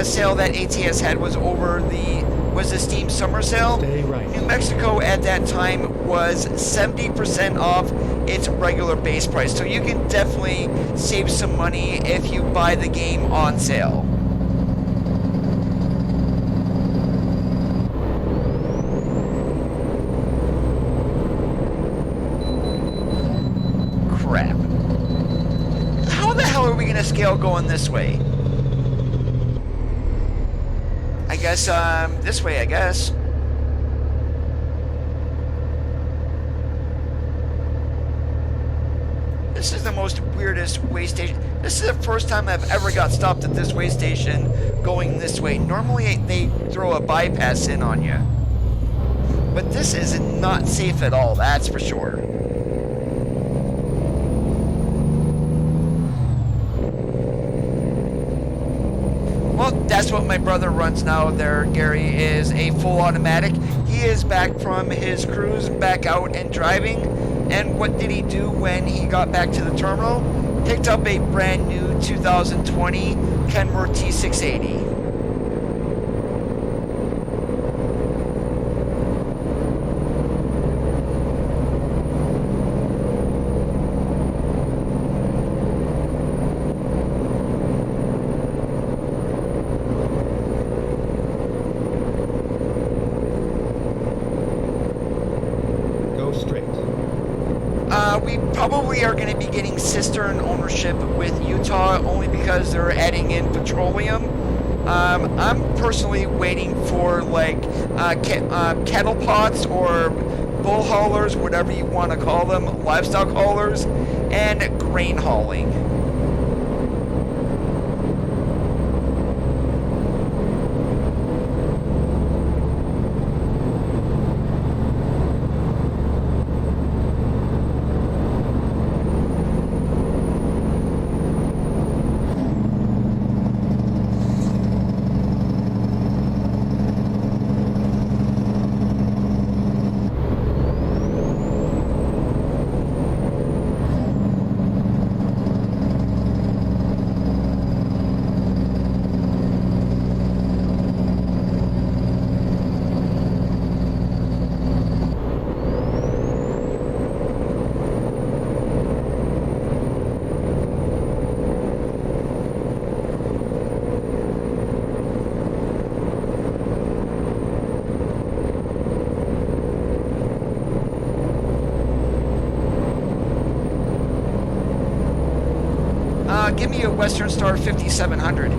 sale that ATS had was the Steam Summer Sale. Stay right. New Mexico at that time was 70% off its regular base price. So you can definitely save some money if you buy the game on sale. Crap. How the hell are we gonna scale going this way? I guess, this way, I guess. This is the most weirdest way station. This is the first time I've ever got stopped at this way station going this way. Normally they throw a bypass in on you. But this is not safe at all, that's for sure. Well, that's what my brother runs now there, Gary, is a full automatic. He is back from his cruise, back out and driving. And what did he do when he got back to the terminal? Picked up a brand new 2020 Kenworth T680. We probably are going to be getting cistern ownership with Utah only because they're adding in petroleum. I'm personally waiting for like cattle pots or bull haulers, whatever you want to call them, livestock haulers, and grain hauling. Give me a Western Star 5700.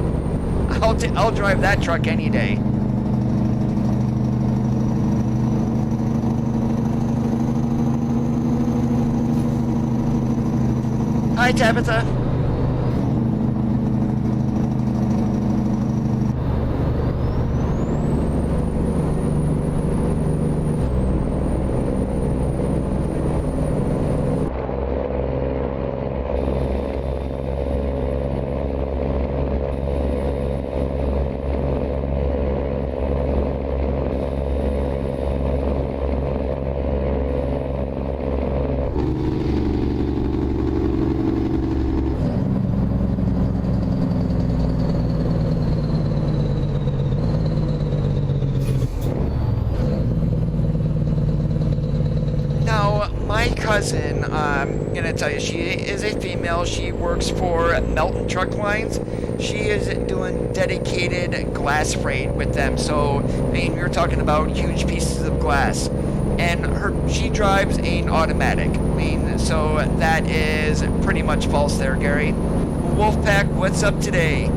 I'll drive that truck any day. Hi, Tabitha. Cousin, I'm gonna tell you, she is a female. She works for Melton Truck Lines. She is doing dedicated glass freight with them. So, I mean, we were talking about huge pieces of glass, and she drives an automatic. I mean, so that is pretty much false there, Gary. Wolfpack, what's up today?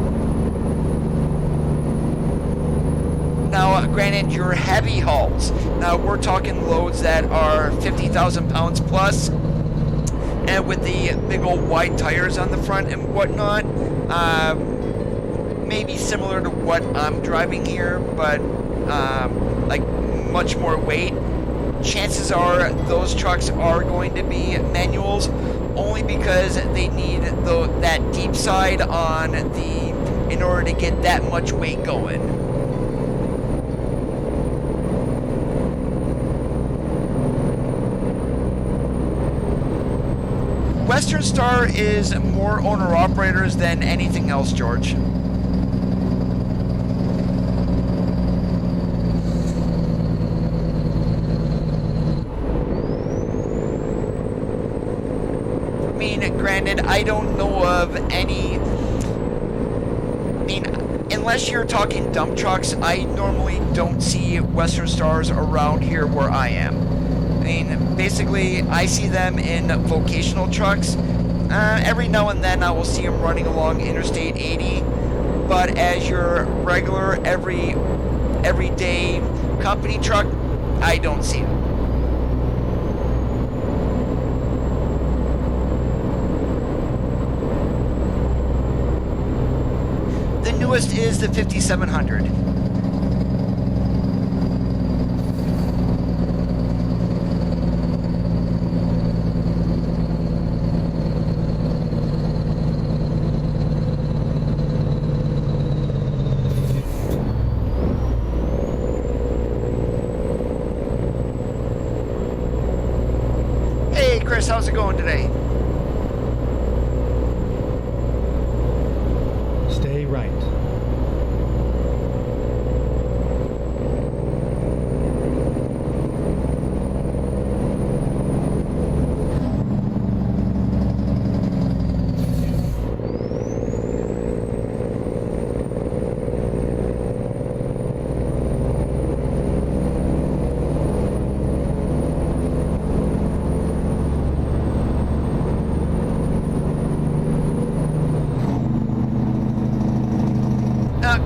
Now, granted, your heavy hauls. Now, we're talking loads that are 50,000 pounds plus, and with the big old wide tires on the front and whatnot, maybe similar to what I'm driving here, but like much more weight. Chances are those trucks are going to be manuals, only because they need that deep side in order to get that much weight going. Western Star is more owner-operators than anything else, George. I mean, granted, I don't know of any... I mean, unless you're talking dump trucks, I normally don't see Western Stars around here where I am. I mean, basically, I see them in vocational trucks. Every now and then I will see them running along Interstate 80, but as your regular, everyday company truck, I don't see them. The newest is the 5700. Hey Chris, how's it going today? Stay right.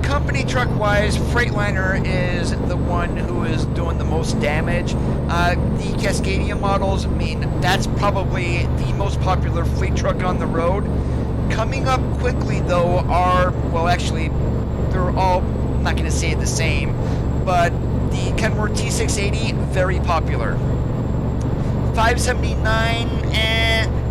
Company truck wise, Freightliner is the one who is doing the most damage. The Cascadia models, I mean, that's probably the most popular fleet truck on the road. Coming up quickly though are, well actually, they're all, I'm not going to say the same, but the Kenworth T680, very popular. 579,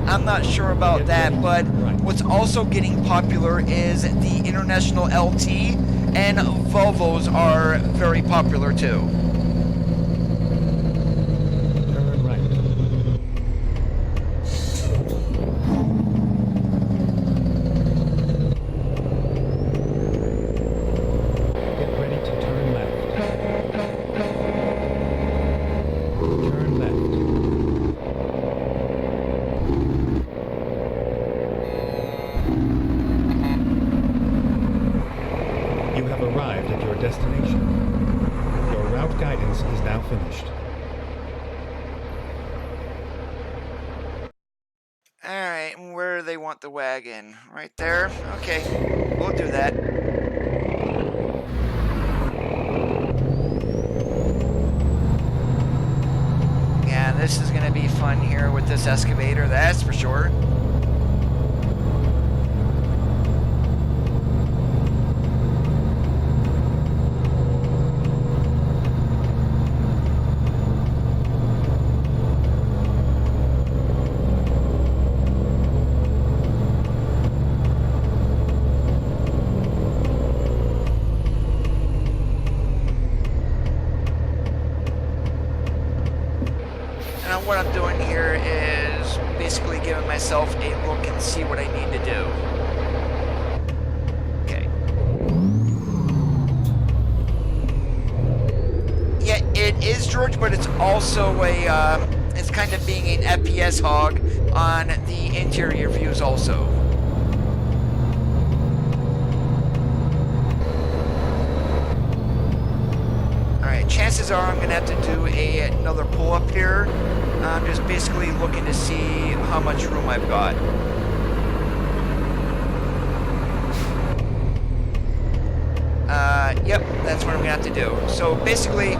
I'm not sure about that, but what's also getting popular is the International LT, and Volvos are very popular too. Turn right. Get ready to turn left. Turn left. You have arrived at your destination. Your route guidance is now finished. Alright, where do they want the wagon? Right there? Okay, we'll do that. Yeah, this is gonna be fun here with this excavator, that's for sure. And what I'm doing here is basically giving myself a look and see what I need to do. Okay. Yeah, it is George, but it's also a, it's kind of being an FPS hog on the interior views also. Alright, chances are I'm going to have to do another pull-up here. I'm just basically looking to see how much room I've got. Yep, that's what I'm going to have to do. So basically,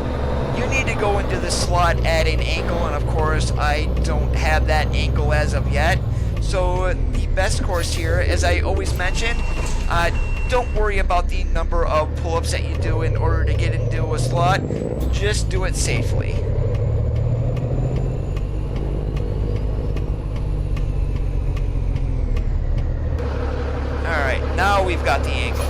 you need to go into the slot at an angle, and of course, I don't have that angle as of yet. So the best course here, as I always mention, don't worry about the number of pull-ups that you do in order to get into a slot. Just do it safely. Alright, now we've got the angle.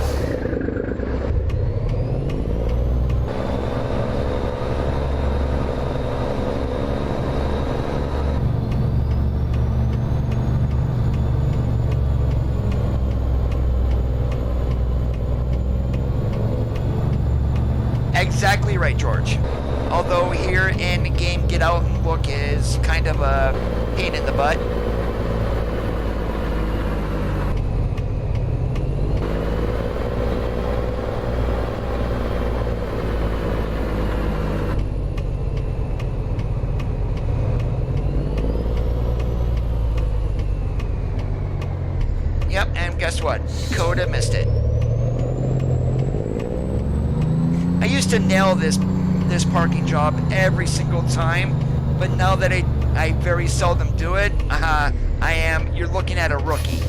St. George. Although here in game Get Out and Look is kind of a pain in the butt. Yep, and guess what? Coda missed it. I used to nail this parking job every single time, but now that I very seldom do it, you're looking at a rookie.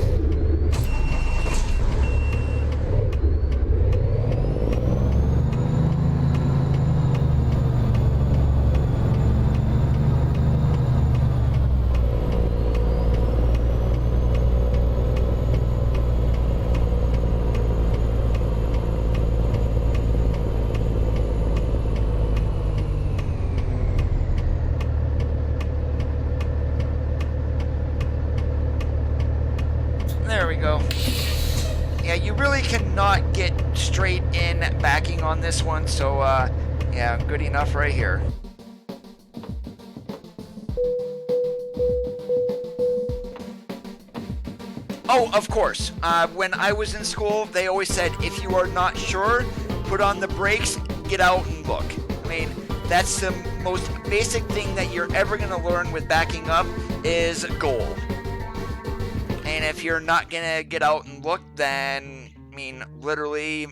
There we go. Yeah, you really cannot get straight in backing on this one, so yeah, good enough right here. Oh, of course. When I was in school, they always said, if you are not sure, put on the brakes, get out and look. I mean, that's the most basic thing that you're ever going to learn with backing up is goal. And if you're not going to get out and look, then, I mean, literally,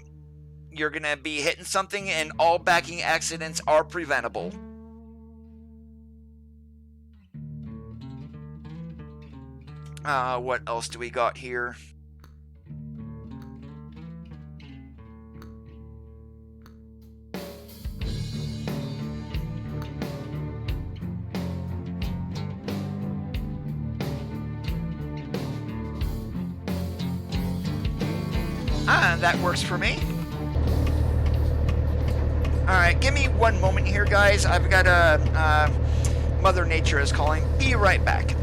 you're going to be hitting something, and all backing accidents are preventable. What else do we got here? That works for me. Alright, give me one moment here, guys. I've got a Mother Nature is calling. Be right back.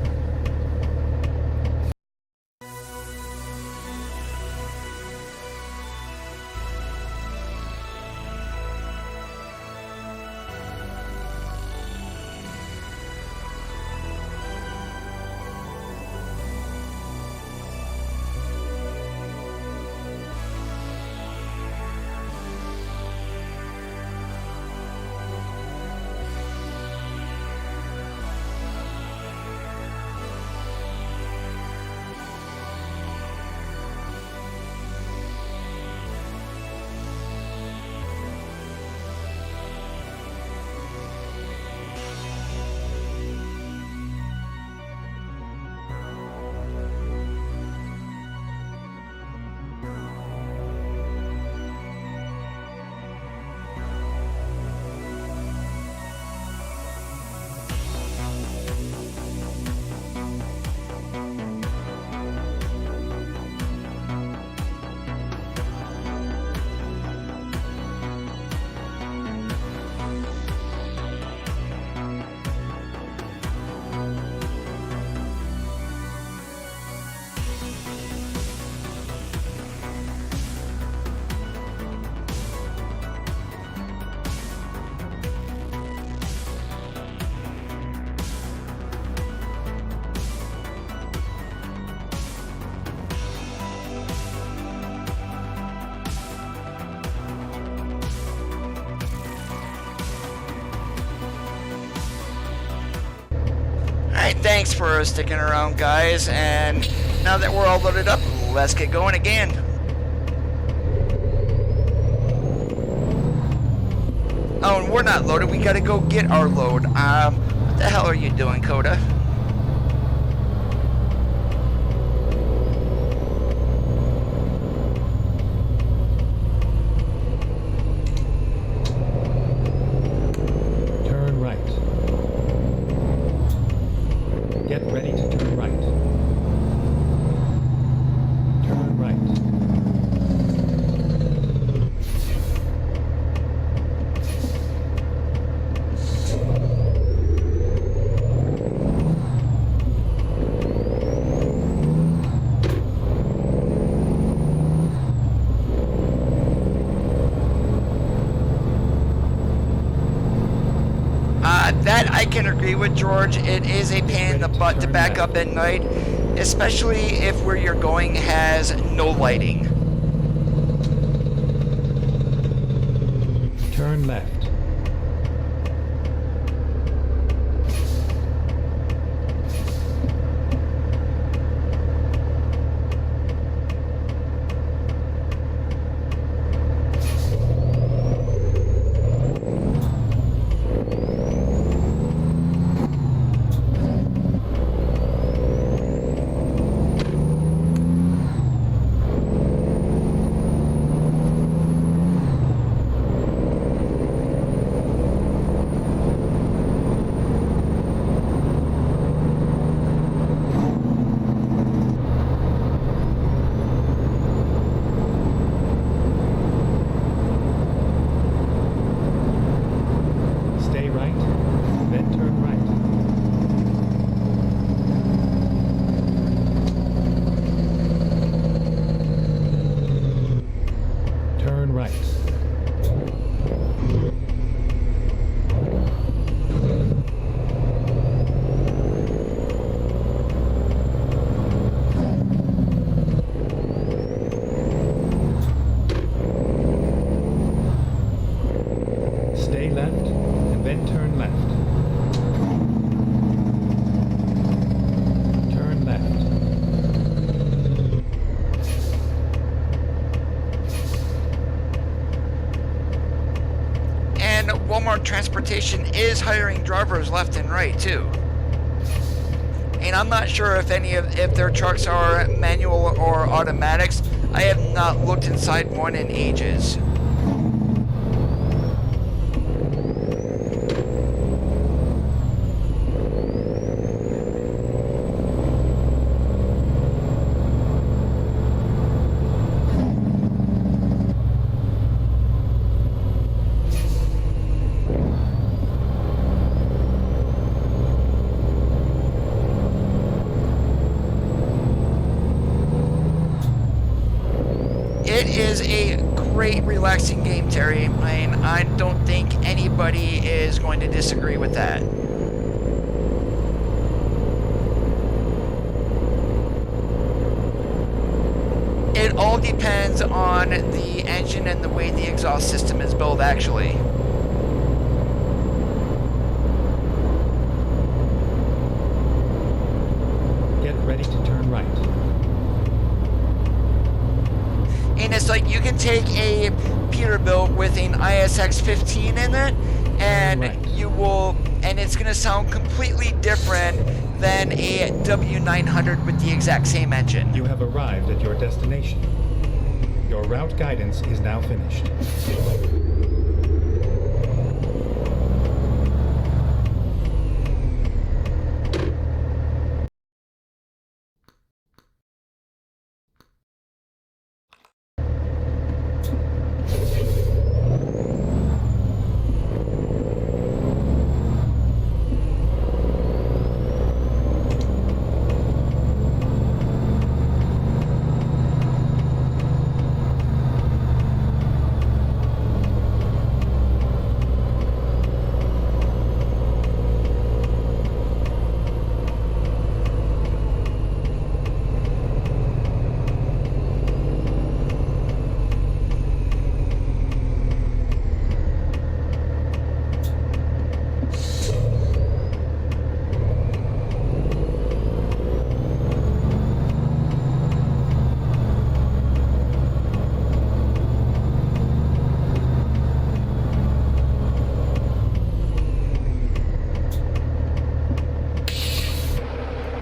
Alright, thanks for sticking around, guys, and now that we're all loaded up, let's get going again. Oh, and we're not loaded, we gotta go get our load. What the hell are you doing, Coda? Turn right. Get ready to turn right. Turn right. can agree with George. It is a pain in the butt to back up at night, especially if where you're going has no lighting. Turn left. Walmart Transportation is hiring drivers left and right too. And I'm not sure if if their trucks are manual or automatics. I have not looked inside one in ages. It is a great relaxing game, Terry. I mean, I don't think anybody is going to disagree with that. It all depends on the engine and the way the exhaust system is built, actually. Get ready to turn right. And it's like you can take a Peterbilt with an ISX 15 in it, and you will, and it's going to sound completely different than a W900 with the exact same engine. You have arrived at your destination. Your route guidance is now finished.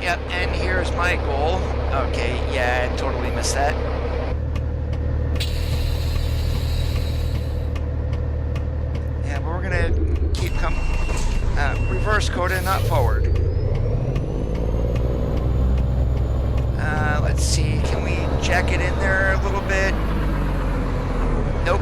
Yep, and here's my goal. Okay, yeah, I totally missed that. Yeah, but we're gonna keep coming. Reverse Coda, not forward. Let's see, can we jack it in there a little bit? Nope.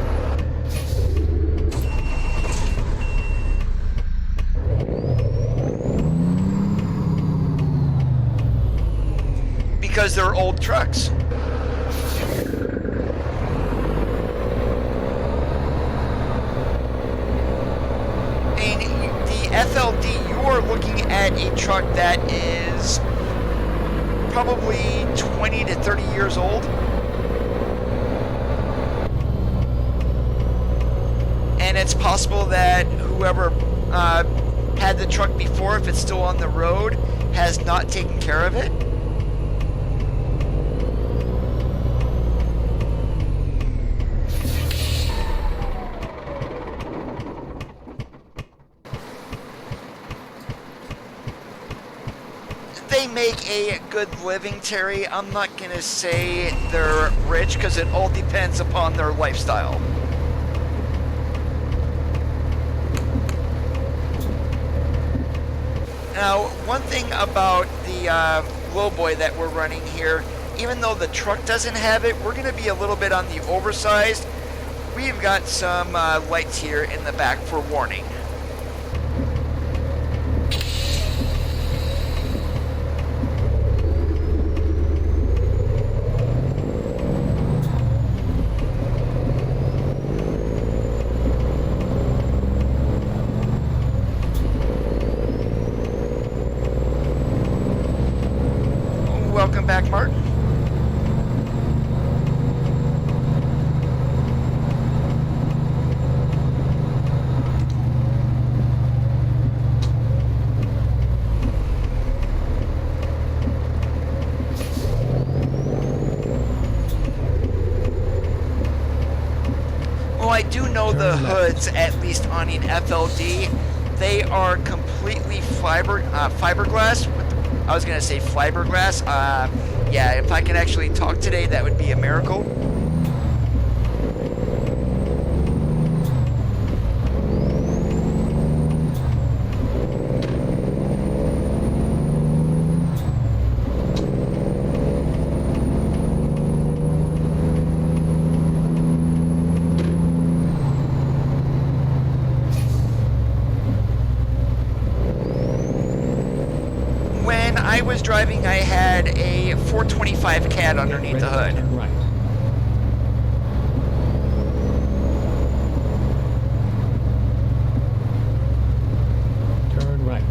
Because they're old trucks. And the FLD are looking at a truck that is probably 20 to 30 years old. And it's possible that whoever had the truck before, if it's still on the road, has not taken care of it. They make a good living, Terry. I'm not going to say they're rich because it all depends upon their lifestyle. Now, one thing about the Lowboy that we're running here, even though the truck doesn't have it, we're going to be a little bit on the oversized. We've got some lights here in the back for warning. Welcome back, Martin. Well, I do know the hoods, at least on an FLD, they are completely fiberglass. I was going to say fiberglass. Yeah, if I could actually talk today, that would be a miracle. I was driving, I had a 425 CAD underneath the hood. Turn right. Turn right.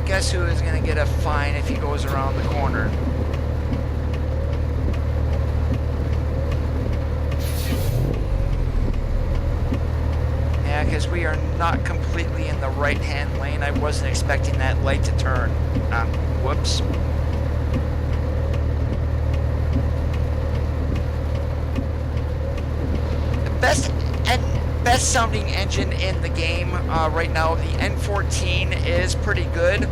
Guess who is going to get a fine if he goes around the corner? Yeah, because we are not completely in the right-hand lane. I wasn't expecting that light to turn. Whoops. Best sounding engine in the game right now. The N14 is pretty good.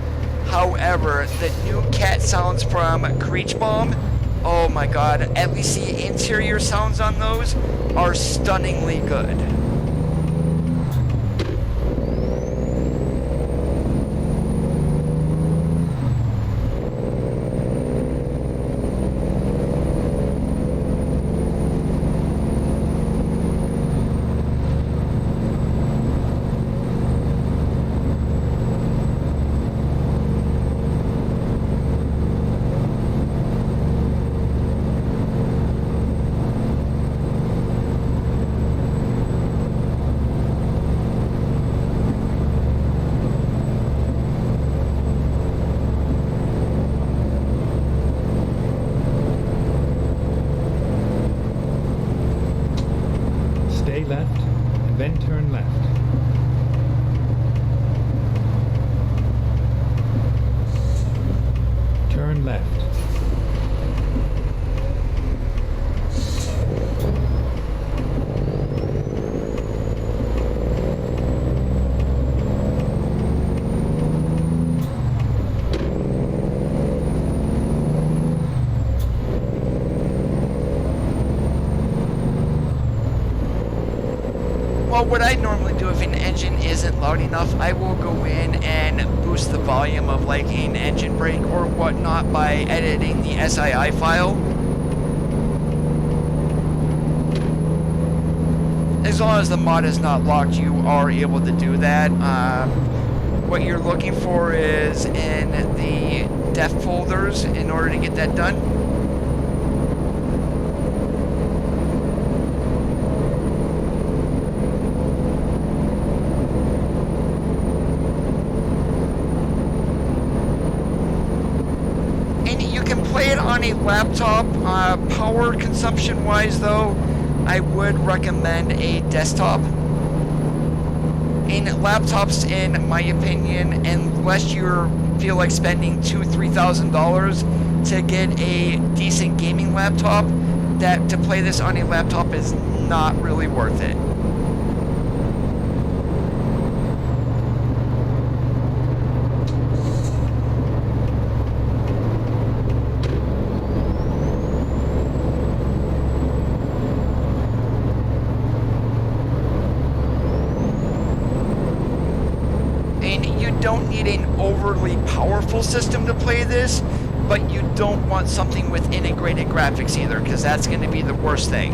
However, the new cat sounds from Creechbomb, oh my god, at least the interior sounds on those are stunningly good. then turn left. Turn left. Well, what I normally do if an engine isn't loud enough, I will go in and boost the volume of like an engine brake or whatnot by editing the SII file. As long as the mod is not locked, you are able to do that. What you're looking for is in the def folders in order to get that done. And you can play it on a laptop. Power consumption wise though, I would recommend a desktop. In laptops, in my opinion, unless you feel like spending $2,000-$3,000 to get a decent gaming laptop, that to play this on a laptop is not really worth it. Don't need an overly powerful system to play this, but you don't want something with integrated graphics either, because that's going to be the worst thing.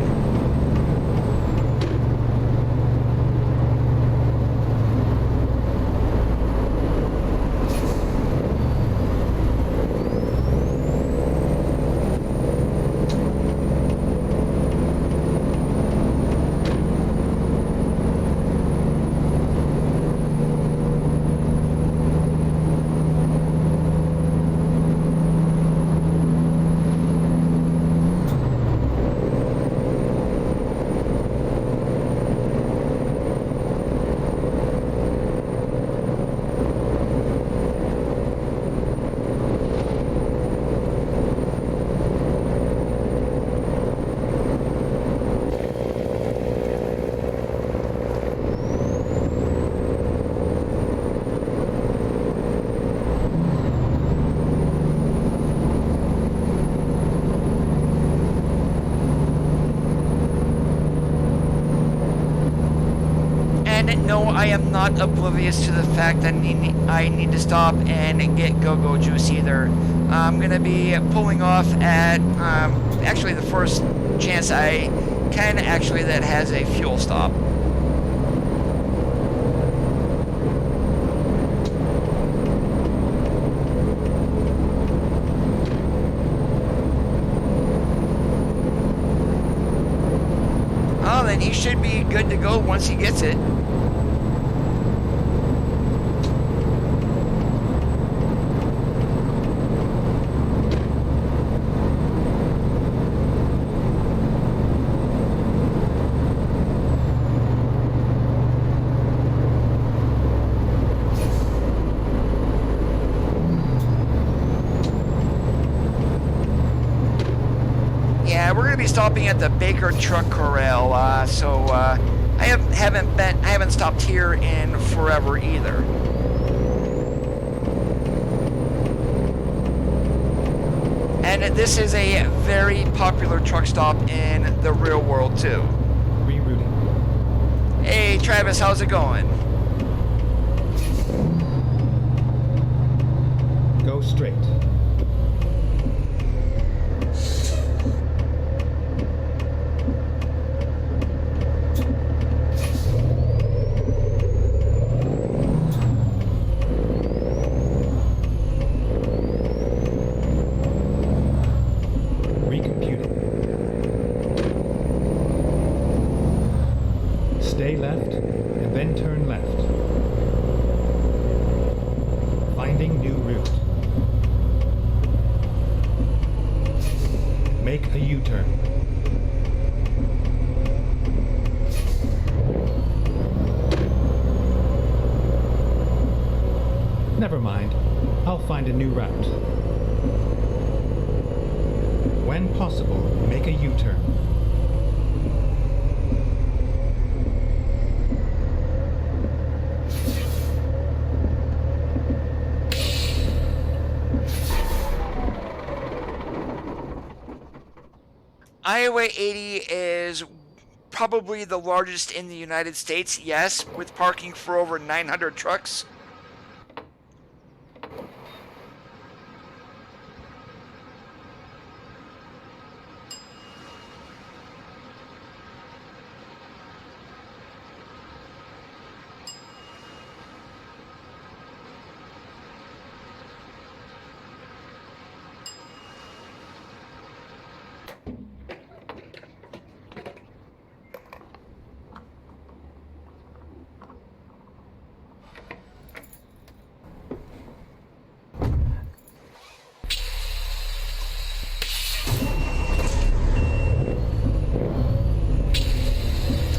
No, I am not oblivious to the fact that I need to stop and get go-go juice either. I'm going to be pulling off at actually the first chance I can actually that has a fuel stop. Oh, then he should be good to go once he gets it. Stopping at the Baker Truck Corral, so I haven't stopped here in forever either. And this is a very popular truck stop in the real world too. Rerouting. Hey Travis, how's it going? Go straight. Stay left, and then turn left. Finding new route. Make a U-turn. Never mind. I'll find a new route. When possible, make a U-turn. Iowa 80 is probably the largest in the United States, yes, with parking for over 900 trucks.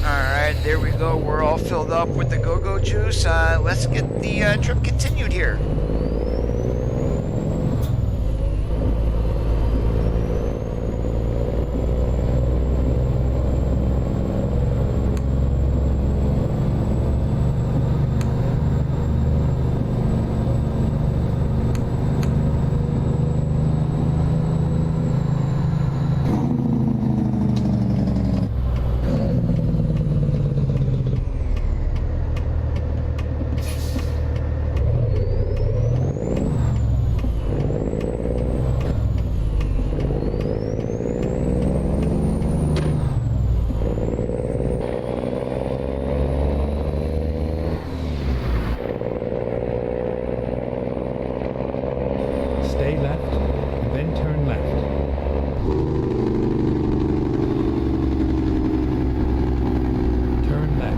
Alright, there we go. We're all filled up with the go-go juice. Let's get the trip continued here. Stay left, then turn left. Turn left.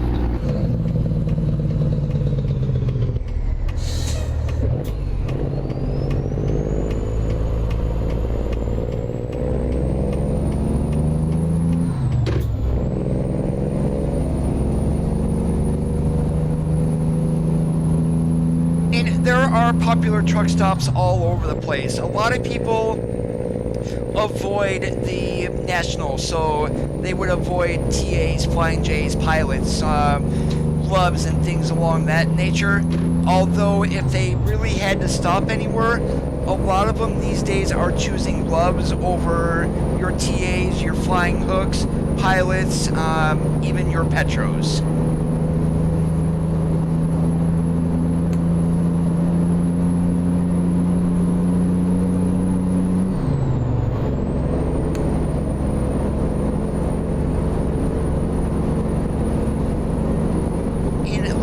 And there are popular truck stops all over the place. A lot of people avoid the national, so they would avoid TAs, Flying J's, pilots, Loves, and things along that nature. Although if they really had to stop anywhere, a lot of them these days are choosing Loves over your TAs, your Flying Hooks, pilots, even your Petros.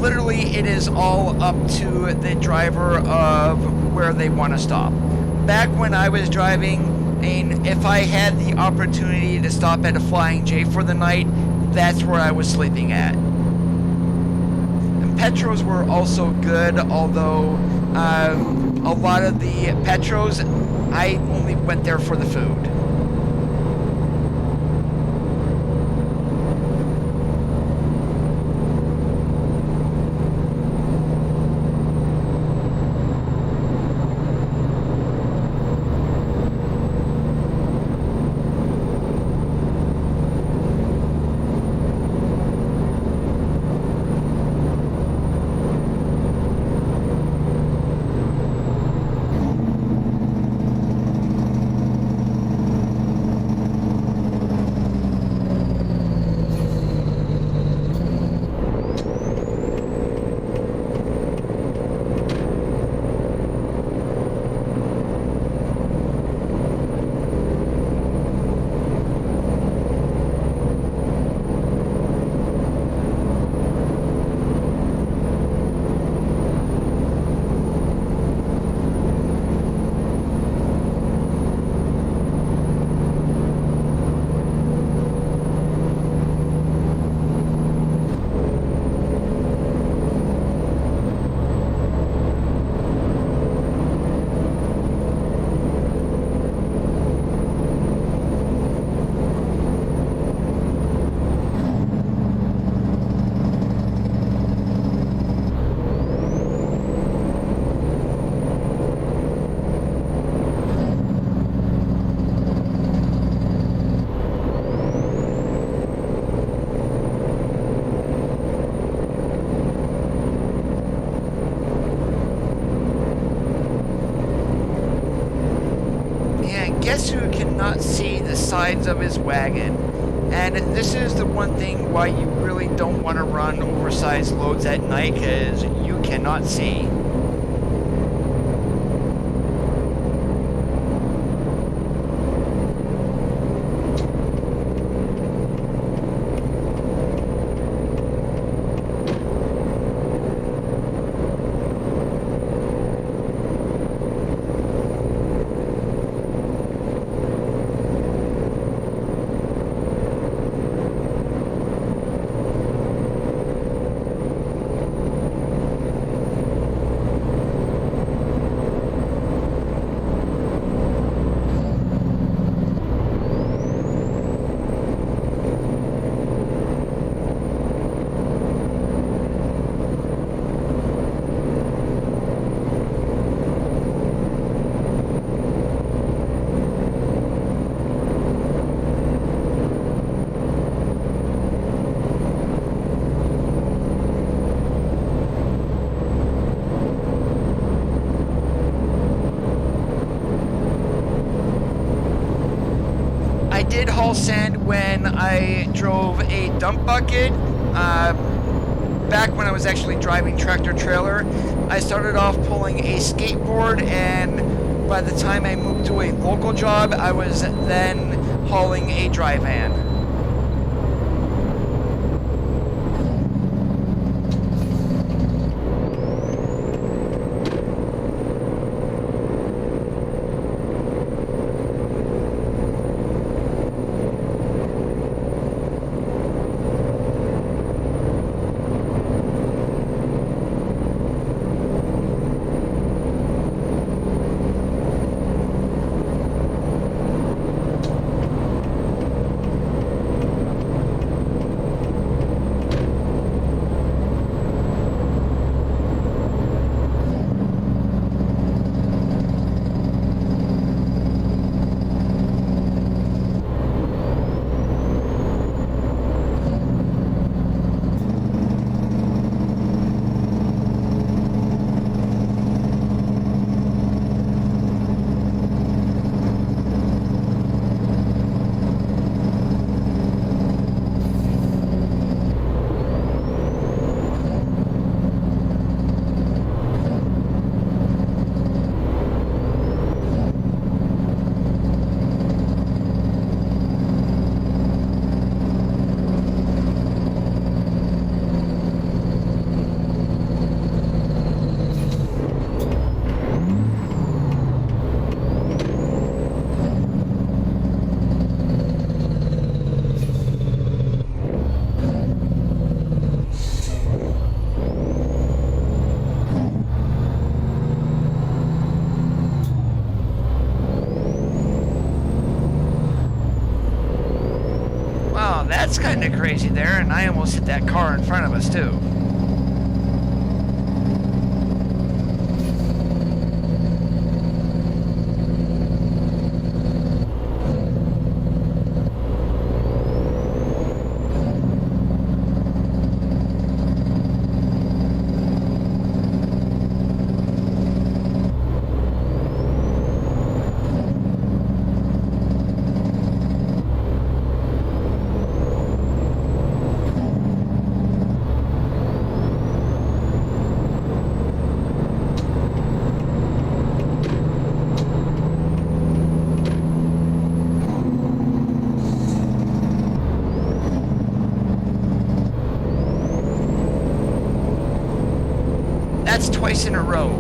Literally, it is all up to the driver of where they want to stop. Back when I was driving, and if I had the opportunity to stop at a Flying J for the night, that's where I was sleeping at. And Petros were also good, although a lot of the Petros, I only went there for the food. Guess who cannot see the sides of his wagon? And this is the one thing why you really don't want to run oversized loads at night, because you cannot see. I did haul sand when I drove a dump bucket. Back when I was actually driving tractor trailer, I started off pulling a skateboard, and by the time I moved to a local job, I was then hauling a dry van. That's kind of crazy there, and I almost hit that car in front of us too. That's twice in a row,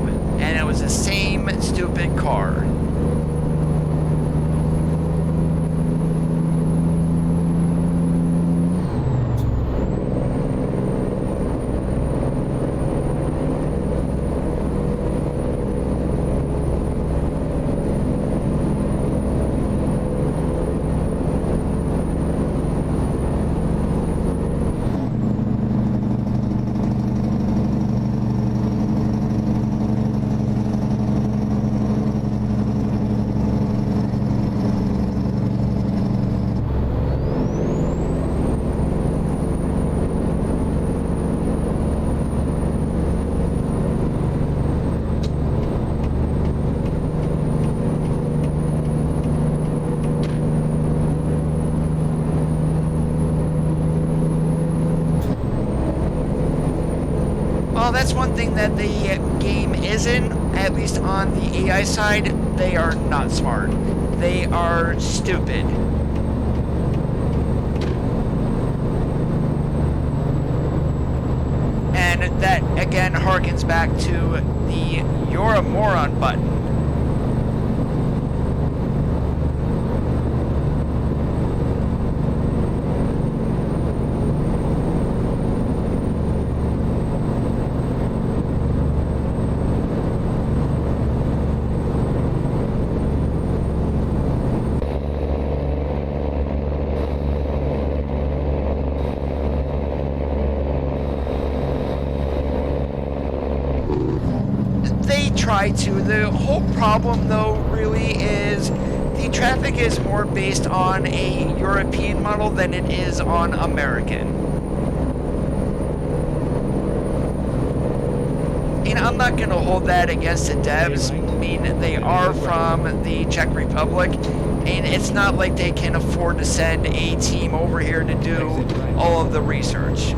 and it was the same stupid car. Well, that's one thing that the game isn't, at least on the AI side. They are not smart. They are stupid. And that, again, harkens back to the "you're a moron" button. Try to. The whole problem, though, really is the traffic is more based on a European model than it is on American. And I'm not going to hold that against the devs. I mean, they are from the Czech Republic, and it's not like they can afford to send a team over here to do all of the research.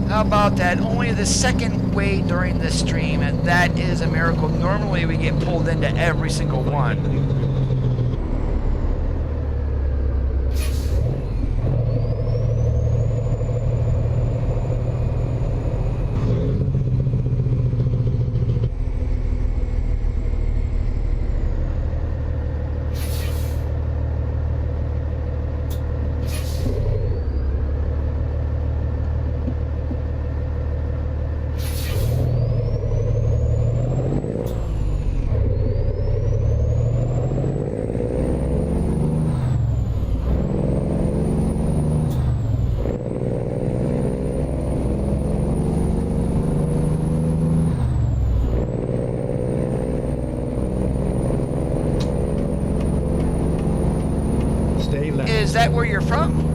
How about that? Only the second way during the stream, and that is a miracle. Normally we get pulled into every single one. Is that where you're from?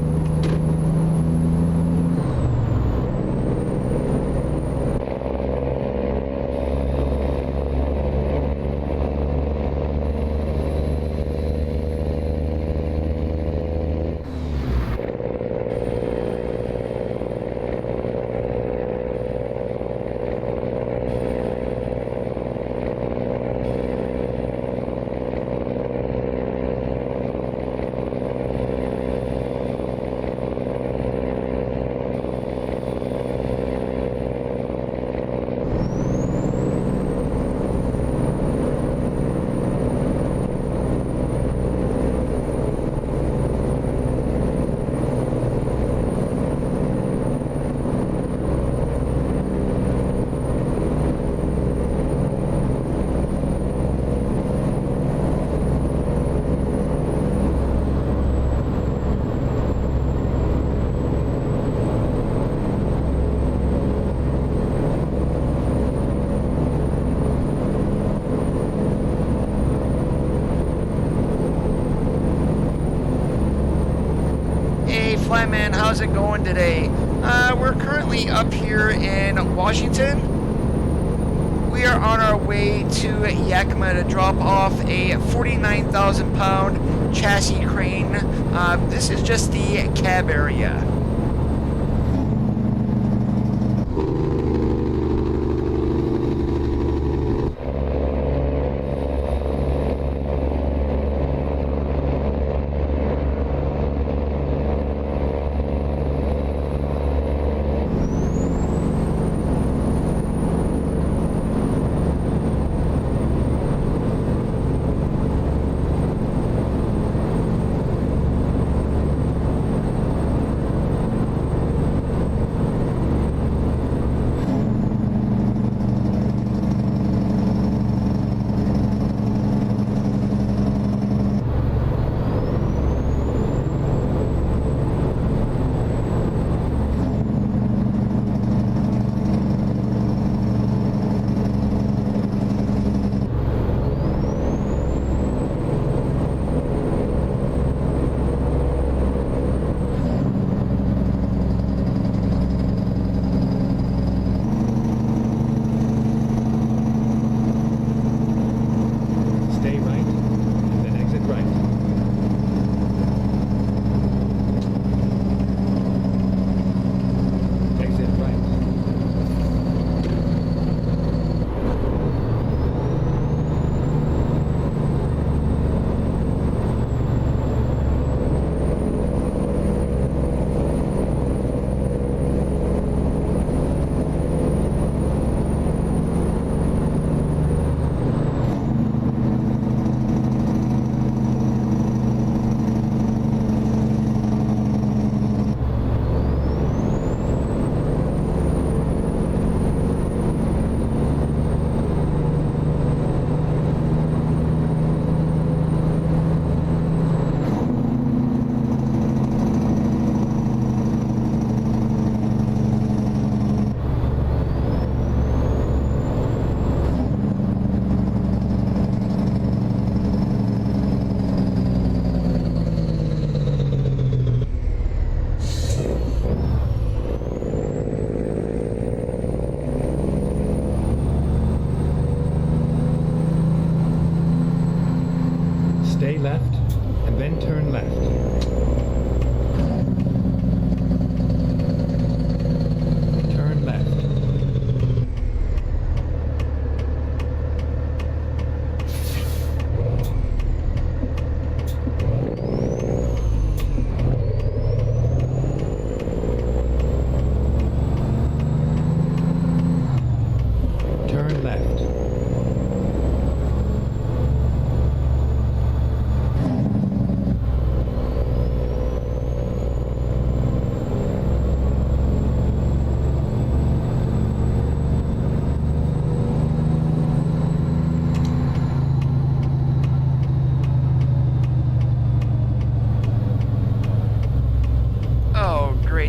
Flatman, how's it going today? We're currently up here in Washington. We are on our way to Yakima to drop off a 49,000 pound chassis crane. This is just the cab area.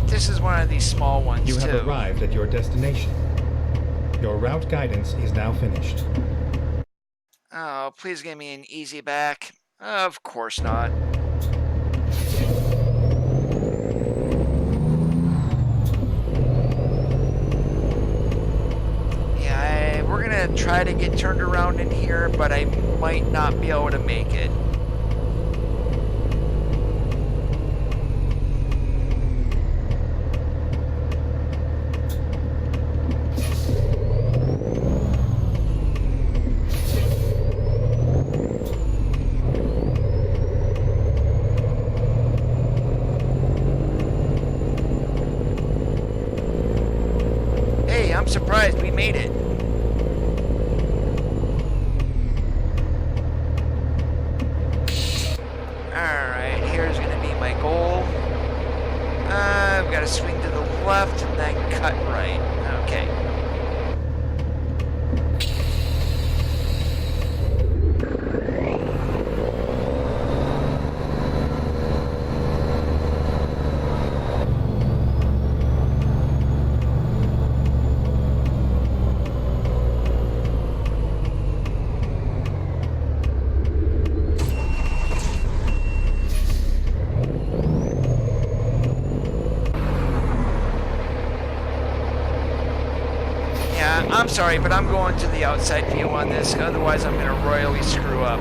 think this is one of these small ones, You too. have arrived at your destination. Your route guidance is now finished. Oh, please give me an easy back. Of course not. Yeah, we're gonna try to get turned around in here, but I might not be able to make it. I'm surprised we made it. Alright, here's going to be my goal. I've got to swing to the left and then cut right. Okay. I'm sorry, but I'm going to the outside view on this, otherwise I'm going to royally screw up.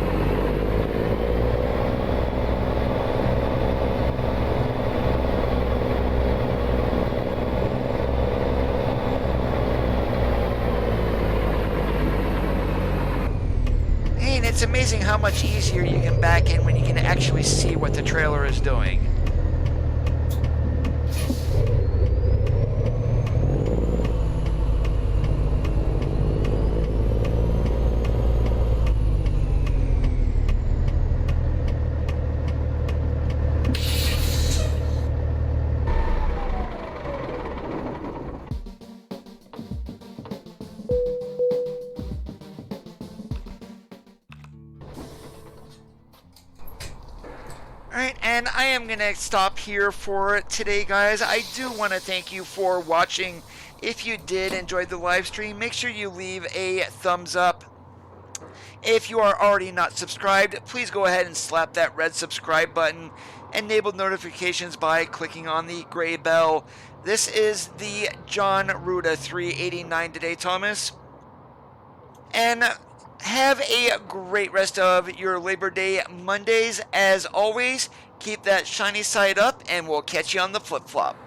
And it's amazing how much easier you can back in when you can actually see what the trailer is doing. Alright, and I am going to stop here for today, guys. I do want to thank you for watching. If you did enjoy the live stream, make sure you leave a thumbs up. If you are already not subscribed, please go ahead and slap that red subscribe button. Enable notifications by clicking on the gray bell. This is the John Ruda 389 today, Thomas. And have a great rest of your Labor Day Mondays. As always, keep that shiny side up, and we'll catch you on the flip-flop.